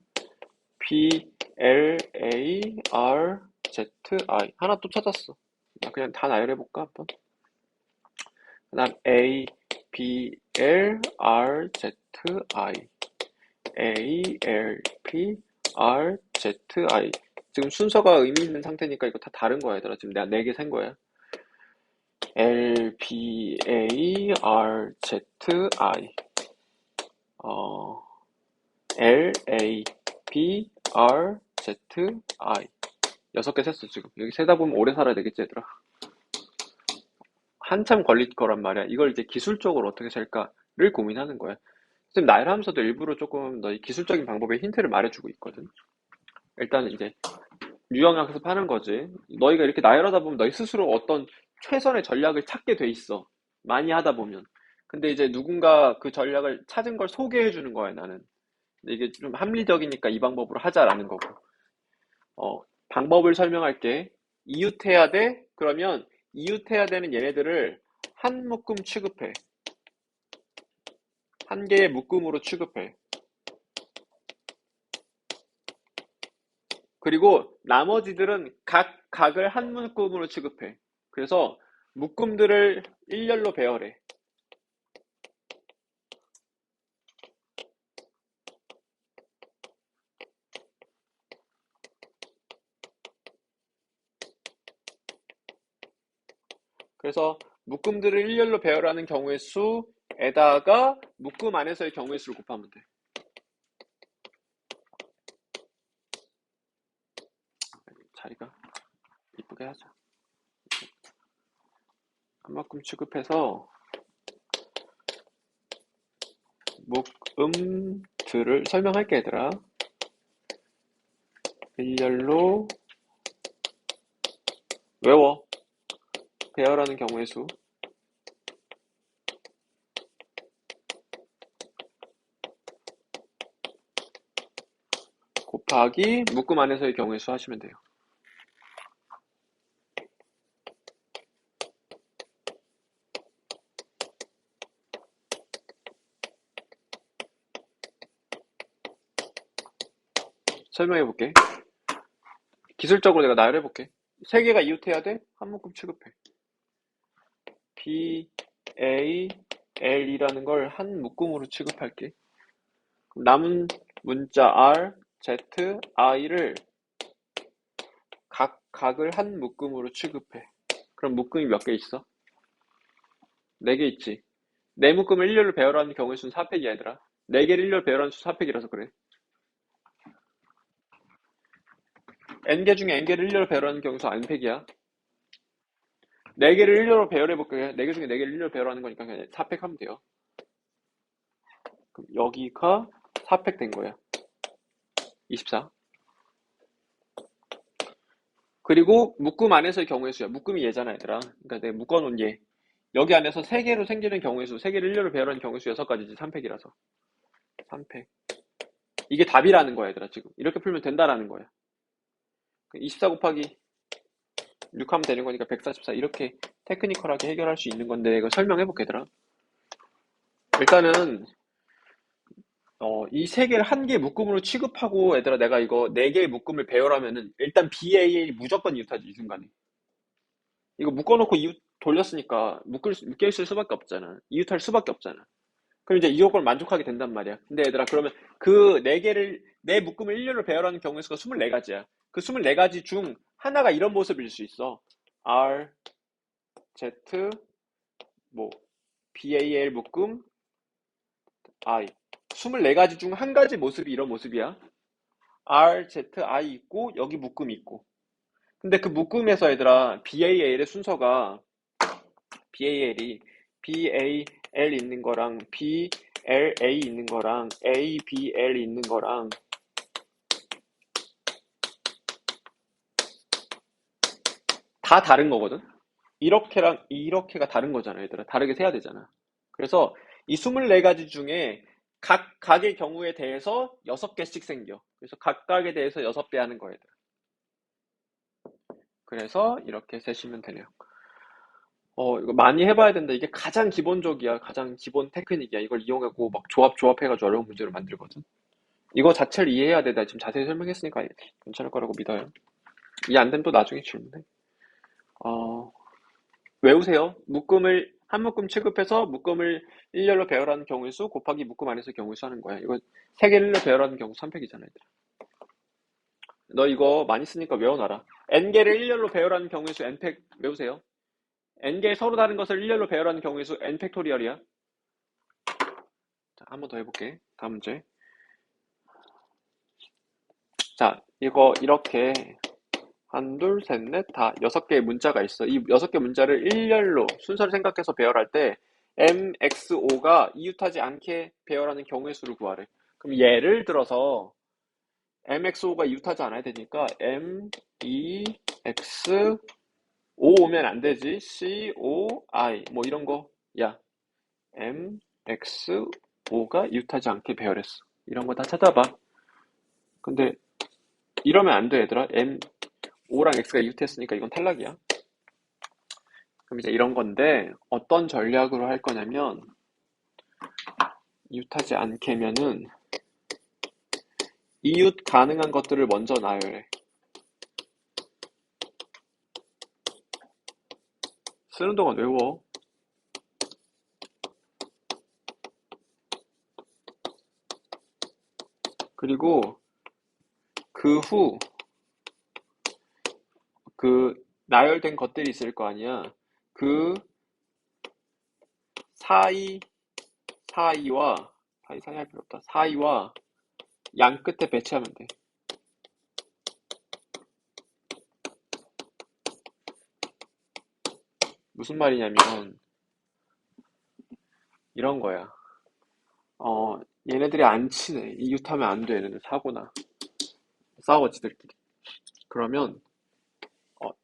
BLA, R, Z, I 하나 또 찾았어 나 그냥 다 나열해볼까 한번 그 다음 A, B, L, R, Z, I A, L, P, R, Z, I 지금 순서가 의미 있는 상태니까 이거 다 다른 거야 얘들아 지금 내가 4개 센 거야 L, P, A, R, Z, I L, A, B, R, Z, I 6개 셌어 지금 여기 세다 보면 오래 살아야 되겠지 얘들아 한참 걸릴 거란 말이야 이걸 이제 기술적으로 어떻게 셀까를 고민하는 거야 지금 나열하면서도 일부러 조금 너희 기술적인 방법에 힌트를 말해주고 있거든 일단은 이제 유형학습 하는 거지. 너희가 이렇게 나열하다 보면 너희 스스로 어떤 최선의 전략을 찾게 돼 있어. 많이 하다 보면. 근데 이제 누군가 그 전략을 찾은 걸 소개해 주는 거야, 나는. 근데 이게 좀 합리적이니까 이 방법으로 하자라는 거고. 방법을 설명할게. 이웃해야 돼? 그러면 이웃해야 되는 얘네들을 한 묶음 취급해. 한 개의 묶음으로 취급해. 그리고 나머지들은 각을 한 묶음으로 취급해. 그래서 묶음들을 일렬로 배열해. 그래서 묶음들을 일렬로 배열하는 경우의 수에다가 묶음 안에서의 경우의 수를 곱하면 돼. 자리가 이쁘게 하자. 한 묶음 취급해서 묶음들을 설명할게 얘들아. 일렬로 외워. 배열하는 경우의 수. 곱하기 묶음 안에서의 경우의 수 하시면 돼요. 설명해 볼게. 기술적으로 내가 나열해 볼게. 세 개가 이웃해야 돼? 한 묶음 취급해. B, A, L이라는 걸 한 묶음으로 취급할게. 남은 문자 R, Z, I를 각을 한 묶음으로 취급해. 그럼 묶음이 몇 개 있어? 4개 있지. 네 묶음을 일렬로 배열하는 경우의 수는 4팩이야, 얘들아. 4개를 일렬로 배열하는 수 4팩이라서 그래. n개 중에 n개를 일렬로 배열하는 경우 수 n팩이야. 4개를 일렬로 배열해볼게. 4개 중에 4개를 일렬로 배열하는 거니까 그냥 4팩 하면 돼요. 그럼 여기가 4팩 된 거야. 24. 그리고 묶음 안에서의 경우의 수야. 묶음이 얘잖아, 얘들아. 그러니까 내가 묶어놓은 얘. 여기 안에서 3개로 생기는 경우의 수, 3개를 일렬로 배열하는 경우의 수 6가지지. 3팩이라서. 3팩. 이게 답이라는 거야, 얘들아, 지금. 이렇게 풀면 된다라는 거야. 24 곱하기 6 하면 되는 거니까 144. 이렇게 테크니컬하게 해결할 수 있는 건데, 이거 설명해볼게, 얘들아. 일단은, 이 3개를 한 개의 묶음으로 취급하고, 얘들아, 내가 이거 4개의 묶음을 배열하면은, 일단 BAA 무조건 이웃하지, 이 순간에. 이거 묶어놓고 이웃 돌렸으니까, 묶여있을 수밖에 없잖아. 이웃할 수밖에 없잖아. 그럼 이제 이 요건을 만족하게 된단 말이야. 근데 얘들아, 그러면 그 4개를, 네 묶음을 일렬로 배열하는 경우의 수가 24가지야. 그 24가지 중 하나가 이런 모습일 수 있어. R, Z, 뭐, BAL 묶음, I. 24가지 중 한 가지 모습이 이런 모습이야. R, Z, I 있고, 여기 묶음이 있고. 근데 그 묶음에서 얘들아, BAL의 순서가, BAL이, BAL 있는 거랑, BLA 있는 거랑, ABL 있는 거랑, 다 다른 거거든? 이렇게랑 이렇게가 다른 거잖아, 얘들아. 다르게 세야 되잖아. 그래서 이 24가지 중에 각의 경우에 대해서 6개씩 생겨. 그래서 각각에 대해서 6배 하는 거야, 얘들아. 그래서 이렇게 세시면 되네요. 이거 많이 해봐야 된다. 이게 가장 기본적이야. 가장 기본 테크닉이야. 이걸 이용하고 막 조합해가지고 어려운 문제를 만들거든. 이거 자체를 이해해야 돼. 나 지금 자세히 설명했으니까 괜찮을 거라고 믿어요. 이해 안 되면 또 나중에 질문해. 어, 외우세요. 한 묶음 취급해서 묶음을 일렬로 배열하는 경우의 수 곱하기 묶음 안에서 경우의 수 하는 거야. 이거 3개를 일렬로 배열하는 경우 3팩이잖아, 얘들아. 너 이거 많이 쓰니까 외워놔라. n개를 일렬로 배열하는 경우의 수 n팩 외우세요. n개 서로 다른 것을 일렬로 배열하는 경우의 수 n팩토리얼이야. 자, 한 번 더 해볼게. 다음 문제. 자, 이거 이렇게 둘, 셋, 넷, 다 6개의 문자가 있어. 이 6개 문자를 일렬로 순서를 생각해서 배열할 때 MXO가 이웃하지 않게 배열하는 경우의 수를 구하래. 그럼 예를 들어서 MXO가 이웃하지 않아야 되니까 MEXO 오면 안 되지. COI 뭐 이런 거. 야, MXO가 이웃하지 않게 배열했어. 이런 거 다 찾아봐. 근데 이러면 안 돼, 얘들아. O랑 X가 이웃했으니까 이건 탈락이야. 그럼 이제 이런 건데 어떤 전략으로 할 거냐면 이웃하지 않게면은 이웃 가능한 것들을 먼저 나열해. 쓰는 동안 외워. 그리고 그 후 그 나열된 것들이 있을 거 아니야. 그 사이와 사이 할 필요 없다. 사이와 양 끝에 배치하면 돼. 무슨 말이냐면 이런 거야. 얘네들이 안 친해. 이웃하면 안 돼. 얘네들 사고나. 싸워 지들끼리. 그러면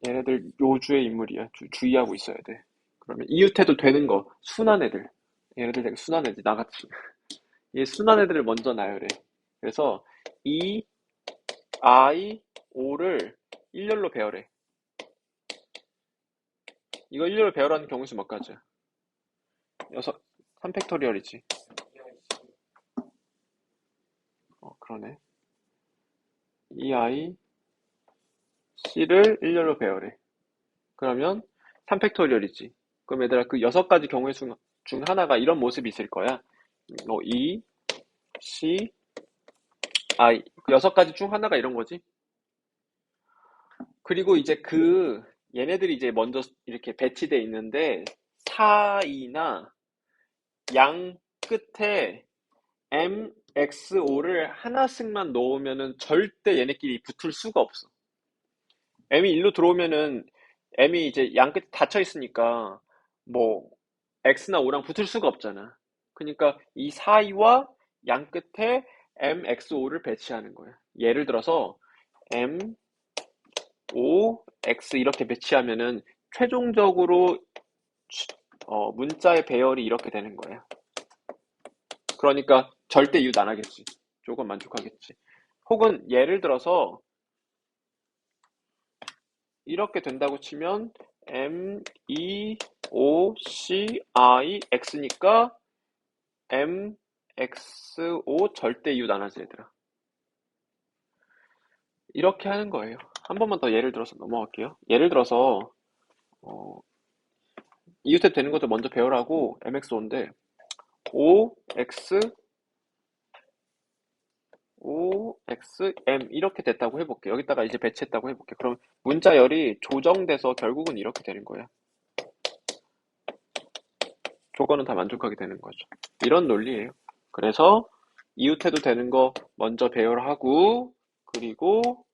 얘네들 요주의 인물이야. 주의하고 있어야 돼. 그러면 이웃해도 되는 거. 순한 애들. 얘네들 되게 순한 애들. 나같이. 이 순한 애들을 먼저 나열해. 그래서 E, I, O를 일렬로 배열해. 이거 일렬로 배열하는 경우수 몇 가지야? 3팩토리얼이지. 그러네. EI, C를 일렬로 배열해. 그러면 3팩토리얼이지. 그럼 얘들아 그 6가지 경우의 수 중 하나가 이런 모습이 있을 거야. E, C, I. 그 6가지 중 하나가 이런 거지. 그리고 이제 얘네들이 이제 먼저 이렇게 배치돼 있는데 사이나 양 끝에 MXO를 하나씩만 넣으면은 절대 얘네끼리 붙을 수가 없어. M이 일로 들어오면은 M이 이제 양 끝에 닫혀 있으니까 뭐 X나 O랑 붙을 수가 없잖아. 그러니까 이 사이와 양 끝에 MXO를 배치하는 거야. 예를 들어서 M, O, X 이렇게 배치하면은 최종적으로 문자의 배열이 이렇게 되는 거야. 그러니까 절대 이웃 안 하겠지. 조금 만족하겠지. 혹은 예를 들어서 이렇게 된다고 치면 M, E, O, C, I, X니까 M, X, O 절대 이웃 안 하지 얘들아. 이렇게 하는 거예요. 한 번만 더 예를 들어서 넘어갈게요. 예를 들어서 이웃해 되는 것도 먼저 배열하고 MXO인데 O, X, O, X, M 이렇게 됐다고 해볼게. 여기다가 이제 배치했다고 해볼게. 그럼 문자열이 조정돼서 결국은 이렇게 되는 거야. 조건은 다 만족하게 되는 거죠. 이런 논리예요. 그래서 이웃해도 되는 거 먼저 배열하고 그리고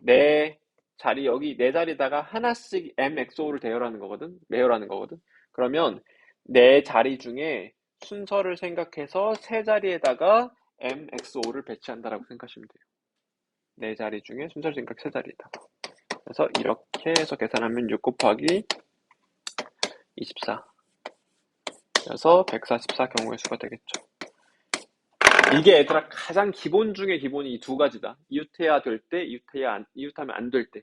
내 자리 여기 내 자리에다가 하나씩 MXO를 배열하는 거거든. 그러면 내 자리 중에 순서를 생각해서 세 자리에다가 MXO를 배치한다라고 생각하시면 돼요. 네 자리 중에 순서를 생각 세 자리다. 그래서 이렇게 해서 계산하면 6 곱하기 24. 그래서 144 경우의 수가 되겠죠. 이게 얘들아 가장 기본 중에 기본이 이 두 가지다. 이웃해야 될 때, 이웃하면 안 될 때.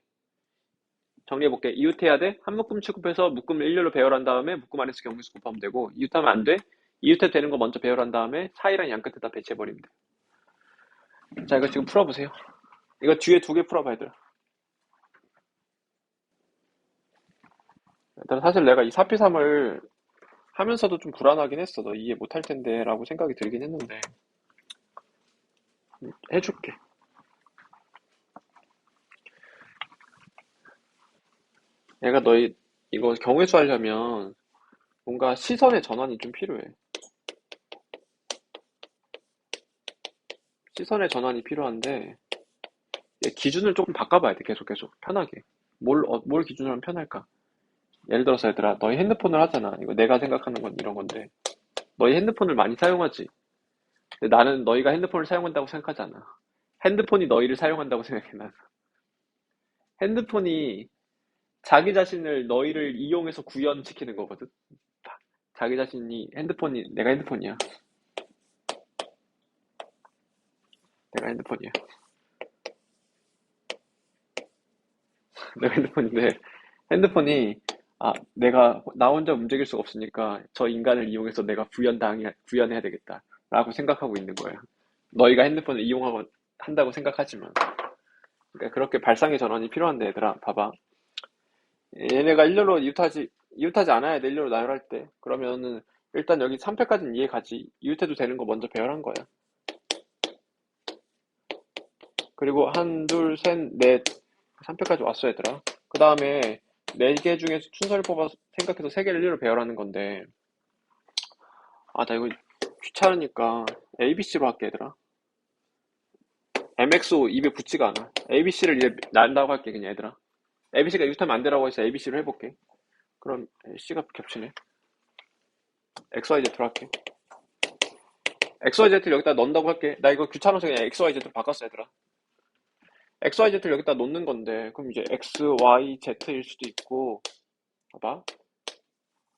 정리해볼게. 이웃해야 돼? 한 묶음 취급해서 묶음을 일렬로 배열한 다음에 묶음 안에서 경우수 곱하면 되고, 이웃하면 안 돼? 이웃해도 되는 거 먼저 배열한 다음에 사이랑 양 끝에다 배치해버리면 돼. 자, 이거 지금 풀어보세요. 이거 뒤에 두 개 풀어봐, 얘들아. 일단 사실 내가 이 4P3을 하면서도 좀 불안하긴 했어. 너 이해 못할 텐데 라고 생각이 들긴 했는데 해줄게. 내가 너희 이거 경우의 수 하려면 뭔가 시선의 전환이 좀 필요해. 시선의 전환이 필요한데 기준을 조금 바꿔봐야 돼. 계속 편하게. 뭘 기준으로 하면 편할까? 예를 들어서 얘들아 너희 핸드폰을 하잖아. 이거 내가 생각하는 건 이런 건데 너희 핸드폰을 많이 사용하지. 근데 나는 너희가 핸드폰을 사용한다고 생각하지 않아. 핸드폰이 너희를 사용한다고 생각해 난. 핸드폰이 자기 자신을 너희를 이용해서 구현시키는 거거든. 자기 자신이 핸드폰이 내가 핸드폰이야. 내가 핸드폰이야. 내가 핸드폰인데 핸드폰이 내가 나 혼자 움직일 수가 없으니까 저 인간을 이용해서 내가 구현해야 되겠다라고 생각하고 있는 거야. 너희가 핸드폰을 이용하고 한다고 생각하지만 그러니까 그렇게 발상의 전환이 필요한데 얘들아 봐봐. 얘네가 일렬로 이웃하지 않아야 돼. 일렬로 나열할 때. 그러면은 일단 여기 3패까지는 이해가지. 이웃해도 되는 거 먼저 배열한 거야. 그리고 한, 둘, 셋, 넷, 3패까지 왔어 얘들아. 그 다음에 4개 중에서 순서를 뽑아서 생각해서 3개를 일렬로 배열하는 건데 나 이거 귀찮으니까 ABC로 할게 얘들아. MXO 입에 붙지가 않아. ABC를 이제 난다고 할게 그냥 얘들아. ABC가 이웃하면 안 되라고 해서 ABC로 해볼게. 그럼 C가 겹치네. XYZ로 할게. XYZ를 여기다 넣는다고 할게. 나 이거 귀찮아서 그냥 XYZ로 바꿨어 얘들아. XYZ를 여기다 놓는 건데 그럼 이제 XYZ일 수도 있고 봐봐.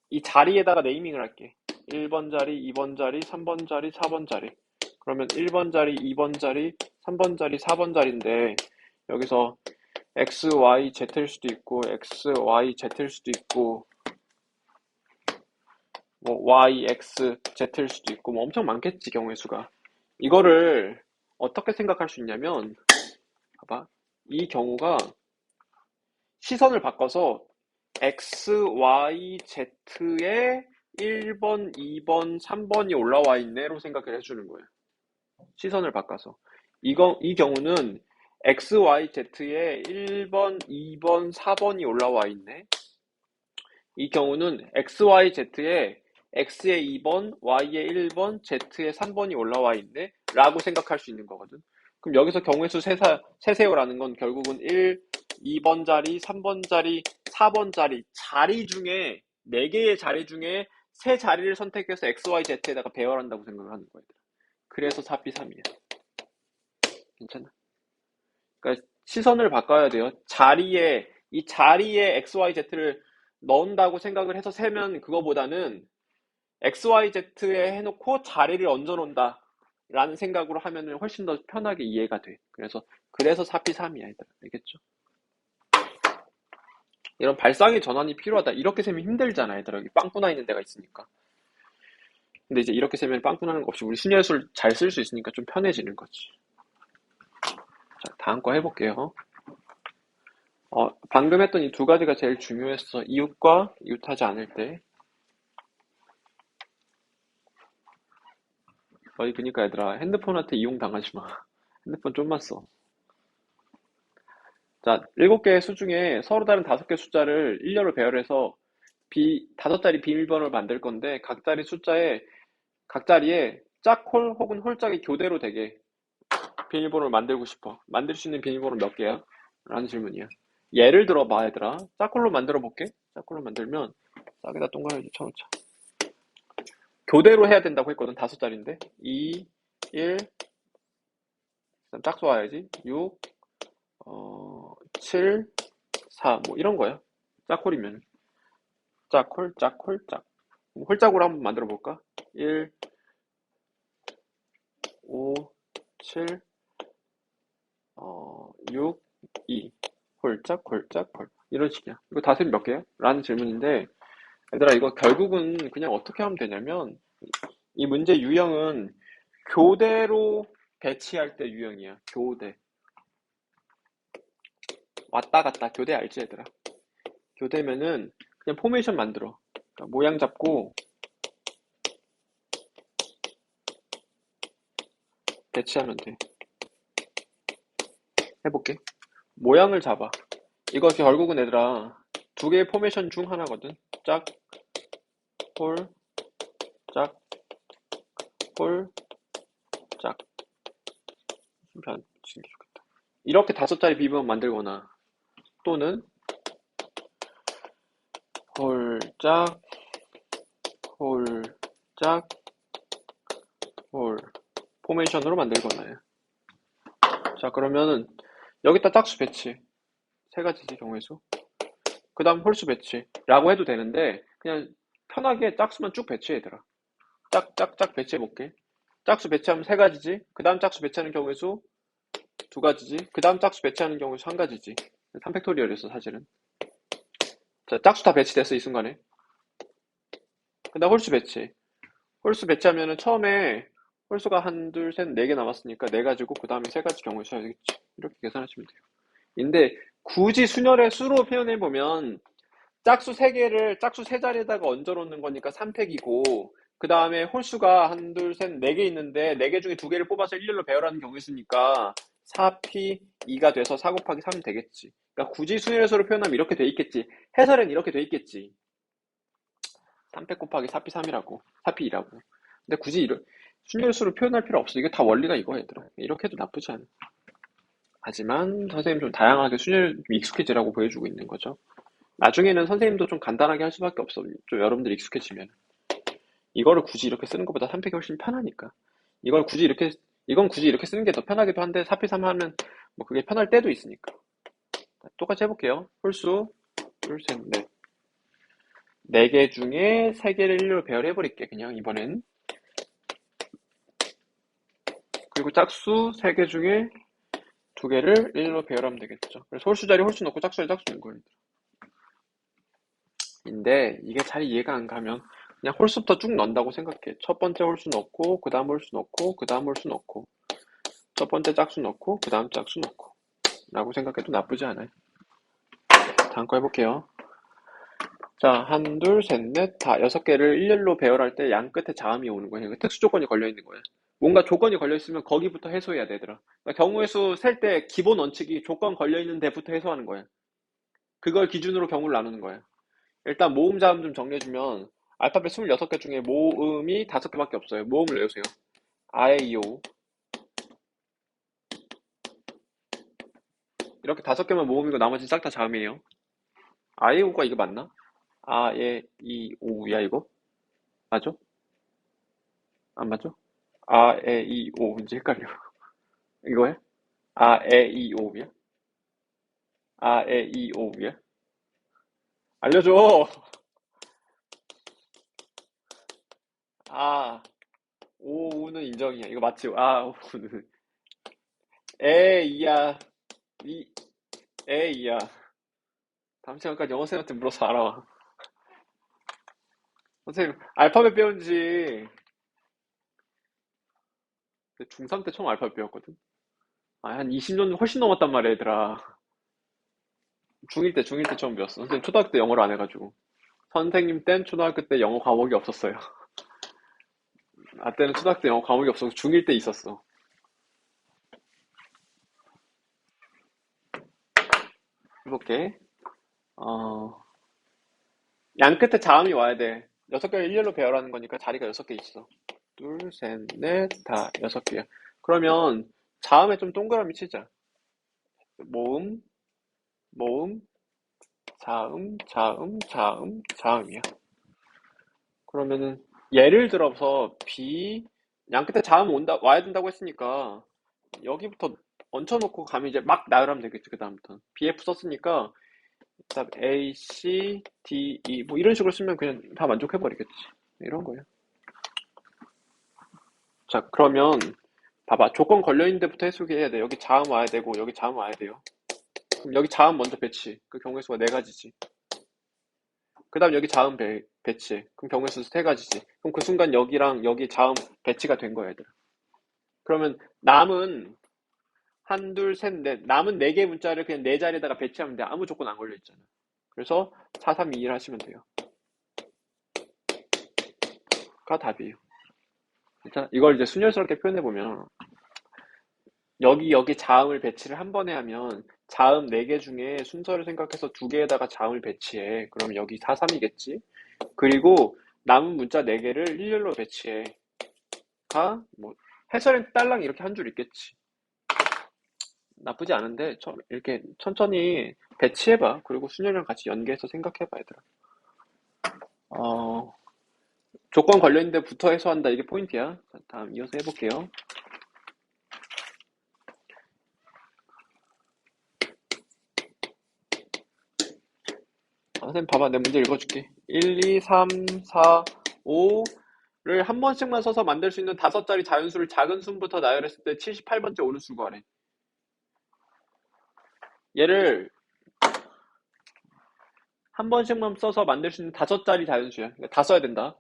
이 자리에다가 네이밍을 할게. 1번 자리, 2번 자리, 3번 자리, 4번 자리. 그러면 1번 자리, 2번 자리, 3번 자리, 4번 자리인데 여기서 XYZ일 수도 있고 XYZ일 수도 있고 뭐 YXZ일 수도 있고 뭐 엄청 많겠지 경우의 수가. 이거를 어떻게 생각할 수 있냐면 봐봐. 이 경우가 시선을 바꿔서 XYZ에 1번, 2번, 3번이 올라와 있네로 생각을 해주는 거예요. 시선을 바꿔서. 이 경우는 XYZ에 1번, 2번, 4번이 올라와 있네. 이 경우는 XYZ에 X에 2번, Y에 1번, Z에 3번이 올라와 있네 라고 생각할 수 있는 거거든. 그럼 여기서 경우의 수 세세요라는 건 결국은 1, 2번 자리, 3번 자리, 4번 자리, 자리 중에 4개의 자리 중에 3자리를 선택해서 XYZ에다가 배열한다고 생각을 하는 거야. 그래서 4P3이야. 괜찮아? 그러니까 시선을 바꿔야 돼요. 이 자리에 XYZ를 넣는다고 생각을 해서 세면 그거보다는 XYZ에 해놓고 자리를 얹어 놓는다 라는 생각으로 하면 훨씬 더 편하게 이해가 돼. 그래서 4P3이야, 얘들아. 알겠죠? 이런 발상의 전환이 필요하다. 이렇게 세면 힘들잖아, 얘들아. 여기 빵꾸나 있는 데가 있으니까. 근데 이제 이렇게 세면 빵꾸나는 거 없이 우리 순열수를 잘 쓸 수 있으니까 좀 편해지는 거지. 자, 다음 거 해볼게요. 방금 했던 이 두 가지가 제일 중요했어. 이웃과 이웃하지 않을 때. 그니까 얘들아, 핸드폰한테 이용당하지 마. 핸드폰 좀만 써. 자, 7개의 수 중에 서로 다른 5개 숫자를 일렬로 배열해서 5자리 비밀번호를 만들 건데 각 자리에 짝홀 혹은 홀짝이 교대로 되게 비밀번호를 만들고 싶어. 만들 수 있는 비밀번호 몇 개야? 라는 질문이야. 예를 들어 봐, 얘들아. 짝홀로 만들어 볼게. 짝홀로 만들면 짝에다 동그라미 쳐놓자. 교대로 해야 된다고 했거든. 5자리인데 2, 1, 그다음 짝수 와야지. 6, 7, 4, 뭐 이런 거야. 짝홀이면 짝홀, 짝홀, 짝. 홀짝으로 한번 만들어 볼까? 1, 5, 7, 6, 2. 홀짝, 홀짝, 홀. 이런 식이야. 이거 다셈 몇 개야? 라는 질문인데, 얘들아, 이거 결국은 그냥 어떻게 하면 되냐면, 이 문제 유형은 교대로 배치할 때 유형이야. 교대. 왔다 갔다. 교대 알지, 얘들아? 교대면은 그냥 포메이션 만들어. 그러니까 모양 잡고 배치하면 돼. 해볼게. 모양을 잡아. 이거 결국은 얘들아, 2개의 포메이션 중 하나거든. 짝, 홀, 짝, 홀, 짝. 좀 붙이는 게 좋겠다. 이렇게 5자리 비번 만들거나 또는 홀짝, 홀짝, 홀 포메이션으로 만들거나요. 자, 그러면은 여기다 짝수 배치 3가지지 경우의 수. 그 다음 홀수 배치라고 해도 되는데 그냥 편하게 짝수만 쭉 배치해 얘들아. 짝짝짝 배치해 볼게. 짝수 배치하면 3가지지. 그 다음 짝수 배치하는 경우의 수 2가지지. 그 다음 짝수 배치하는 경우의 수 1가지지. 3팩토리얼이었어 사실은. 자, 짝수 다 배치됐어 이 순간에. 그 다음 홀수 배치. 홀수 배치하면은 처음에 홀수가 1, 2, 3, 4개 남았으니까 4가지고 그 다음에 3가지 경우의 수야 되겠지. 이렇게 계산하시면 돼요. 근데 굳이 순열의 수로 표현해보면 짝수 3개를 짝수 3자리에다가 얹어 놓는 거니까 3팩이고 그 다음에 홀수가 1, 2, 3, 4개 있는데 4개 중에 2개를 뽑아서 일렬로 배열하는 경우의 수니까 4P2가 돼서 4 곱하기 3이 되겠지. 그러니까 굳이 순열의 수로 표현하면 이렇게 돼 있겠지. 해설엔 이렇게 돼 있겠지. 3팩 곱하기 4P3이라고 4P2라고. 근데 굳이 순열의 수로 표현할 필요 없어. 이게 다 원리가 이거 얘들아. 이렇게 해도 나쁘지 않아. 하지만 선생님 좀 다양하게 순열 좀 익숙해지라고 보여주고 있는 거죠. 나중에는 선생님도 좀 간단하게 할 수밖에 없어. 좀 여러분들 익숙해지면. 이거를 굳이 이렇게 쓰는 것보다 3팩이 훨씬 편하니까. 이건 굳이 이렇게 쓰는 게 더 편하기도 한데 4P3 하면 뭐 그게 편할 때도 있으니까. 똑같이 해볼게요. 홀수 둘, 셋, 넷. 4개 중에 3개를 일로 배열해버릴게 그냥 이번엔. 그리고 짝수 3개 중에 2개를 일로 배열하면 되겠죠. 그래서 홀수 자리 홀수 넣고 짝수 자리 짝수 넣는 거예요. 인데 이게 잘 이해가 안 가면 그냥 홀수부터 쭉 넣는다고 생각해. 첫 번째 홀수 넣고 그 다음 홀수 넣고 그 다음 홀수 넣고 첫 번째 짝수 넣고 그 다음 짝수 넣고 라고 생각해도 나쁘지 않아요. 다음 거 해볼게요. 자, 1, 2, 셋, 넷, 다 6개를 일렬로 배열할 때 양 끝에 자음이 오는 거예요. 특수 조건이 걸려있는 거예요. 뭔가 조건이 걸려있으면 거기부터 해소해야 되더라. 그러니까 경우의 수 셀 때 기본 원칙이 조건 걸려있는 데부터 해소하는 거야. 그걸 기준으로 경우를 나누는 거야. 일단 모음 자음 좀 정리해주면 알파벳 26개 중에 모음이 5개밖에 없어요. 모음을 외우세요. 아에이오 이렇게 5개만 모음이고 나머지 싹 다 자음이에요. 아에이오가 이거 맞나? 아에이오야 이거? 맞아? 안 맞아? 아에이오 이제 헷갈려. 이거야? 아에이오야? 아에이오야? 알려줘. 아 오우는 인정이야. 이거 맞지? 아 오우는 에이야 이 에이야. 다음 시간까지 영어 선생님한테 물어서 알아와. 선생님 알파벳 배운 지 중3 때 처음 알파벳 배웠거든. 한 20년 훨씬 넘었단 말이야 얘들아. 중1때 처음 배웠어. 선생님 초등학교 때 영어를 안 해가지고. 선생님 땐 초등학교 때 영어 과목이 없었어요. 나 때는 초등학교 때 영어 과목이 없어서 중1 때 있었어. 해볼게. 어, 양 끝에 자음이 와야 돼. 6개를 일렬로 배열하는 거니까 자리가 6개 있어. 둘, 셋, 넷, 다 6개야. 그러면 자음에 좀 동그라미 치자. 모음, 모음, 자음, 자음, 자음, 자음이야. 그러면은 예를 들어서 양 끝에 자음 와야 된다고 했으니까 여기부터 얹혀놓고 가면 이제 막 나열하면 되겠지. 그 다음부터 BF 썼으니까 그다음 A, C, D, E 뭐 이런 식으로 쓰면 그냥 다 만족해버리겠지. 이런 거예요. 자, 그러면 봐봐. 조건 걸려있는 데부터 해석해야 돼. 여기 자음 와야 되고 여기 자음 와야 돼요. 그럼 여기 자음 먼저 배치. 그 경우의 수가 4가지지. 그 다음 여기 자음 배치. 그럼 경우의 수 3가지지. 그럼 그 순간 여기랑 여기 자음 배치가 된 거야, 얘들아. 그러면 남은 한, 둘, 셋, 넷. 남은 4개의 문자를 그냥 네 자리에다가 배치하면 돼. 아무 조건 안 걸려 있잖아. 그래서 4, 3, 2, 1 하시면 돼요. 가 답이에요. 자, 이걸 이제 순열스럽게 표현해보면 여기 자음을 배치를 한 번에 하면 자음 4개 중에 순서를 생각해서 2개에다가 자음을 배치해. 그럼 여기 4, 3이겠지. 그리고 남은 문자 4개를 일렬로 배치해. 뭐 해설엔 딸랑 이렇게 한 줄 있겠지. 나쁘지 않은데 이렇게 천천히 배치해봐. 그리고 순열이랑 같이 연계해서 생각해봐, 얘들아. 어, 조건 걸려있는데 부터 해소한다. 이게 포인트야. 자, 다음 이어서 해볼게요. 선생님 봐봐. 내 문제 읽어줄게. 1, 2, 3, 4, 5를 한 번씩만 써서 만들 수 있는 5자리 자연수를 작은 수부터 나열했을 때 78번째 오는 수 구하래. 얘를 한 번씩만 써서 만들 수 있는 5자리 자연수야. 그러니까 다 써야 된다.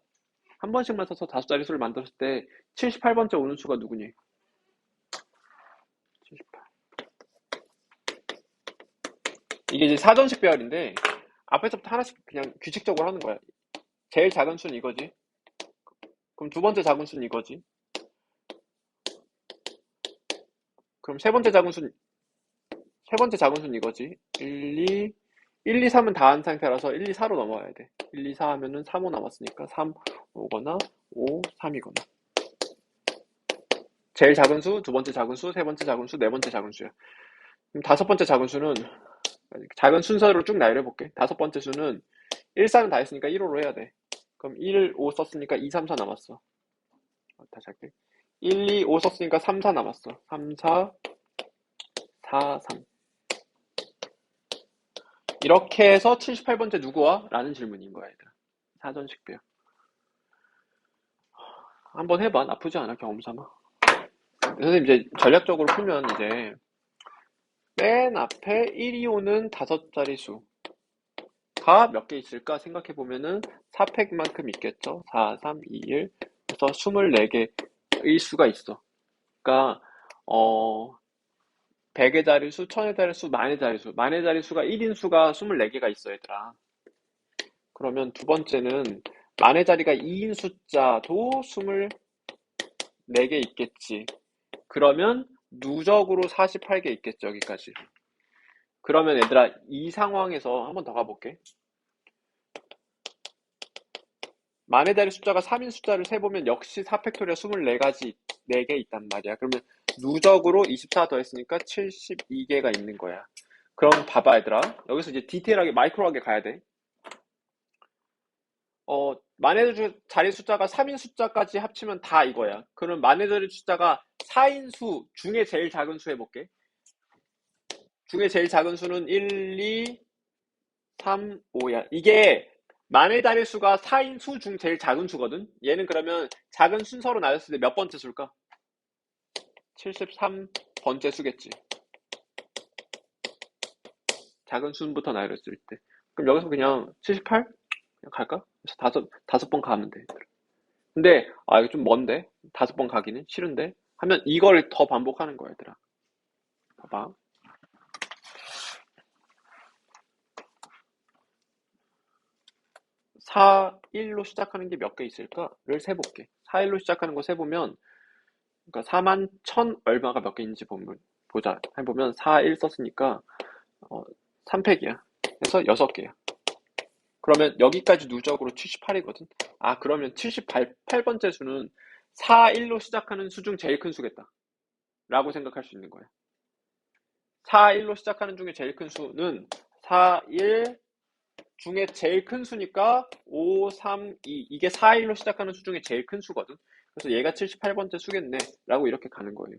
한 번씩만 써서 5자리 수를 만들었을 때 78번째 오는 수가 누구니? 78. 이게 이제 사전식 배열인데 앞에서부터 하나씩 그냥 규칙적으로 하는 거야. 제일 작은 수는 이거지. 그럼 두 번째 작은 수는 이거지. 그럼 세 번째 작은 수는 이거지. 1, 2, 3은 다 한 상태라서 1, 2, 4로 넘어가야 돼. 1, 2, 4 하면은 3, 5 남았으니까 3, 5거나 5, 3이거나. 제일 작은 수, 두 번째 작은 수, 세 번째 작은 수, 네 번째 작은 수야. 그럼 다섯 번째 작은 수는 작은 순서로 쭉 나열해볼게. 다섯 번째 수는 1, 4는 다 했으니까 1호로 해야 돼. 그럼 1, 5 썼으니까 2, 3, 4 남았어. 다시 할게. 1, 2, 5 썼으니까 3, 4 남았어. 3, 4, 4, 3. 이렇게 해서 78번째 누구와? 라는 질문인 거야, 얘들아. 사전식 배열. 한번 해봐. 나쁘지 않아, 경험 삼아. 선생님, 이제 전략적으로 풀면 이제 맨 앞에 1이 오는 5자리 수가 몇 개 있을까 생각해 보면은 4팩만큼 있겠죠? 4, 3, 2, 1. 그래서 24개의 수가 있어. 그러니까, 100의 자리수, 1000의 자리수, 만의 자리수. 만의 자리수가 1인 수가 24개가 있어, 얘들아. 그러면 두 번째는 만의 자리가 2인 숫자도 24개 있겠지. 그러면 누적으로 48개 있겠죠, 여기까지. 그러면 얘들아, 이 상황에서 한번 더 가볼게. 만의 자리 숫자가 3인 숫자를 세보면 역시 4팩토리얼 24가지 4개 있단 말이야. 그러면 누적으로 24 더했으니까 72개가 있는 거야. 그럼 봐봐 얘들아. 여기서 이제 디테일하게 마이크로하게 가야 돼. 만의 자리 숫자가 3인 숫자까지 합치면 다 이거야. 그럼 만의 자리 숫자가 4인 수 중에 제일 작은 수 해볼게. 중에 제일 작은 수는 1, 2, 3, 5야. 이게 만의 자리 수가 4인 수 중 제일 작은 수거든. 얘는 그러면 작은 순서로 나눴을 때 몇 번째 수일까? 73번째 수겠지. 작은 수부터 나열했을 때. 그럼 여기서 그냥 78? 그냥 갈까? 그래서 다섯 번 가면 돼. 근데 이거 좀 먼데? 5번 가기는 싫은데? 하면 이걸 더 반복하는 거야, 얘들아. 봐봐. 4, 1로 시작하는 게 몇 개 있을까를 세볼게. 4, 1로 시작하는 거 세보면, 그러니까 4만 1000 얼마가 몇 개 있는지 보자. 해보면 4, 1 썼으니까 3팩이야. 그래서 6개야. 그러면 여기까지 누적으로 78이거든. 그러면 78번째 수는 4, 1로 시작하는 수 중 제일 큰 수겠다. 라고 생각할 수 있는 거야. 4, 1로 시작하는 중에 제일 큰 수는 4, 1 중에 제일 큰 수니까 5, 3, 2. 이게 4, 1로 시작하는 수 중에 제일 큰 수거든. 그래서 얘가 78번째 수겠네. 라고 이렇게 가는 거예요.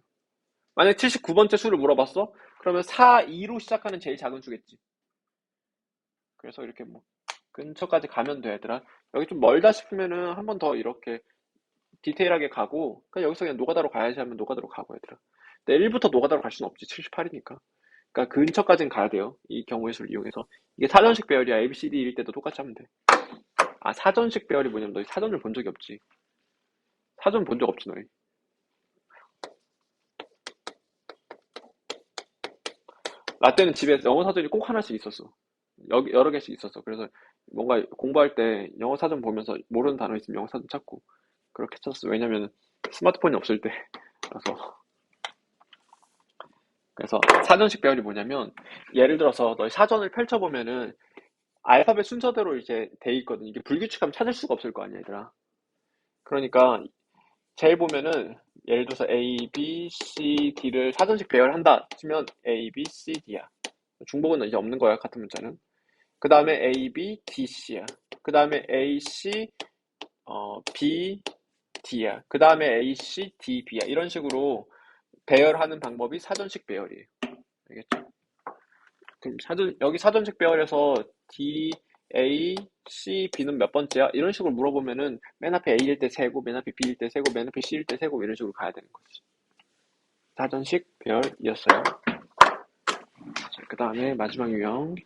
만약에 79번째 수를 물어봤어? 그러면 4, 2로 시작하는 제일 작은 수겠지. 그래서 이렇게 뭐 근처까지 가면 돼, 얘들아. 여기 좀 멀다 싶으면은 한 번 더 이렇게 디테일하게 가고, 그냥 여기서 그냥 노가다로 가야지 하면 노가다로 가고, 얘들아. 근데 1부터 노가다로 갈 수는 없지, 78이니까. 그러니까 근처까지는 가야 돼요. 이 경우의 수를 이용해서. 이게 사전식 배열이야. A, B, C, D일 때도 똑같이 하면 돼. 사전식 배열이 뭐냐면 너희 사전을 본 적이 없지. 사전 본 적 없지, 너희. 나 때는 집에 영어 사전이 꼭 하나씩 있었어. 여러 개씩 있었어. 그래서 뭔가 공부할 때 영어 사전 보면서 모르는 단어 있으면 영어 사전 찾고 그렇게 쳤어. 왜냐면 스마트폰이 없을 때. 그래서 사전식 배열이 뭐냐면 예를 들어서 너희 사전을 펼쳐보면은 알파벳 순서대로 이제 돼 있거든. 이게 불규칙하면 찾을 수가 없을 거 아니야, 얘들아. 그러니까 제일 보면은 예를 들어서 A, B, C, D를 사전식 배열한다 치면 A, B, C, D야. 중복은 이제 없는 거야, 같은 문자는. 그 다음에 A, B, D, C야. 그 다음에 A, C, B, D야. 그 다음에 A, C, D, B야. 이런 식으로 배열하는 방법이 사전식 배열이에요. 알겠죠? 그럼 여기 사전식 배열에서 D, A, C, B는 몇 번째야? 이런 식으로 물어보면은 맨 앞에 A일 때 세고, 맨 앞에 B일 때 세고, 맨 앞에 C일 때 세고 이런 식으로 가야 되는 거지. 사전식 배열이었어요. 그 다음에 마지막 유형.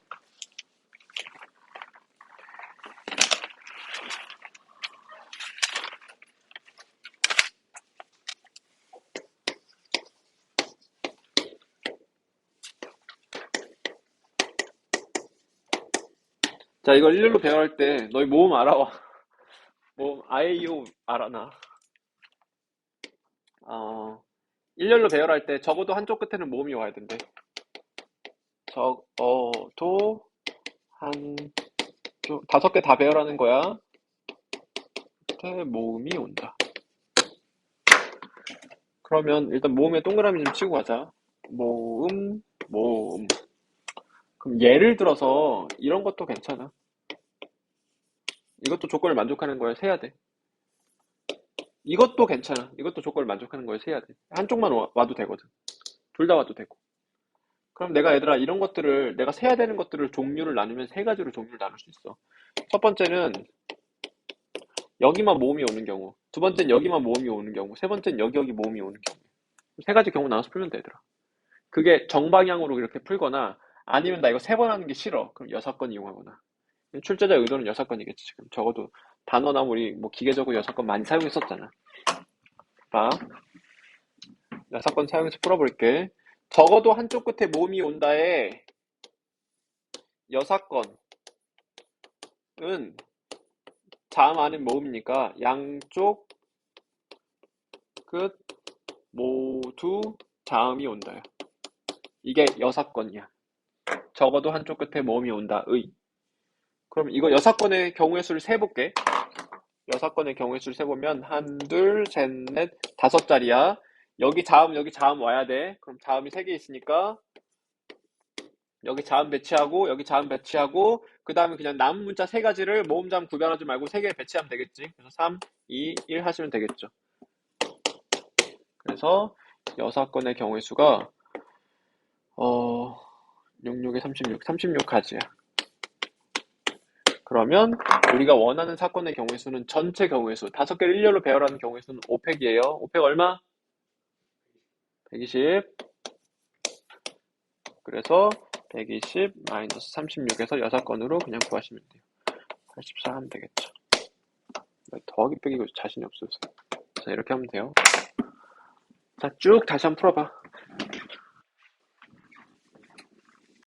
자, 이걸 일렬로 배열할 때 너희 모음 알아와. 모음 아이오 알아나? 일렬로 배열할 때 적어도 한쪽 끝에는 모음이 와야 된대. 적어도 한쪽 5개 다 배열하는 거야. 끝에 모음이 온다. 그러면 일단 모음에 동그라미 좀 치고 가자. 모음, 모음. 그럼 예를 들어서 이런 것도 괜찮아. 이것도 조건을 만족하는 거야. 세야 돼. 이것도 괜찮아. 이것도 조건을 만족하는 거야. 세야 돼. 한쪽만 와도 되거든. 둘 다 와도 되고. 그럼 내가 얘들아 이런 것들을 내가 세야 되는 것들을 종류를 나누면 세 가지로 종류를 나눌 수 있어. 첫 번째는 여기만 모음이 오는 경우, 두 번째는 여기만 모음이 오는 경우, 세 번째는 여기 모음이 오는 경우. 세 가지 경우 나눠서 풀면 되더라. 그게 정방향으로 이렇게 풀거나 아니면 나 이거 세 번 하는 게 싫어. 그럼 6건 이용하거나. 출제자 의도는 6건이겠지 지금. 적어도 단어나 우리 뭐 기계적으로 6건 많이 사용했었잖아. 봐. 6건 사용해서 풀어볼게. 적어도 한쪽 끝에 모음이 온다에 6건은 자음 아닌 모음이니까 양쪽 끝 모두 자음이 온다요. 이게 6건이야. 적어도 한쪽 끝에 모음이 온다의. 그럼 이거 6건의 경우의 수를 세볼게. 6건의 경우의 수를 세보면 한, 둘, 셋, 넷, 5자리야. 여기 자음 와야 돼. 그럼 자음이 3개 있으니까 여기 자음 배치하고 여기 자음 배치하고 그 다음에 그냥 남은 문자 3가지를 모음자음 구별하지 말고 3개 배치하면 되겠지. 그래서 3, 2, 1 하시면 되겠죠. 그래서 6건의 경우의 수가 66에 36, 36가지야. 그러면 우리가 원하는 사건의 경우의 수는 전체 경우의 수, 5개를 일렬로 배열하는 경우의 수는 5팩이에요. 5팩 얼마? 120. 그래서 120 마이너스 36에서 6건으로 그냥 구하시면 돼요. 84 하면 되겠죠. 더하기 빼기 자신이 없어서. 자, 이렇게 하면 돼요. 자, 쭉 다시 한번 풀어봐.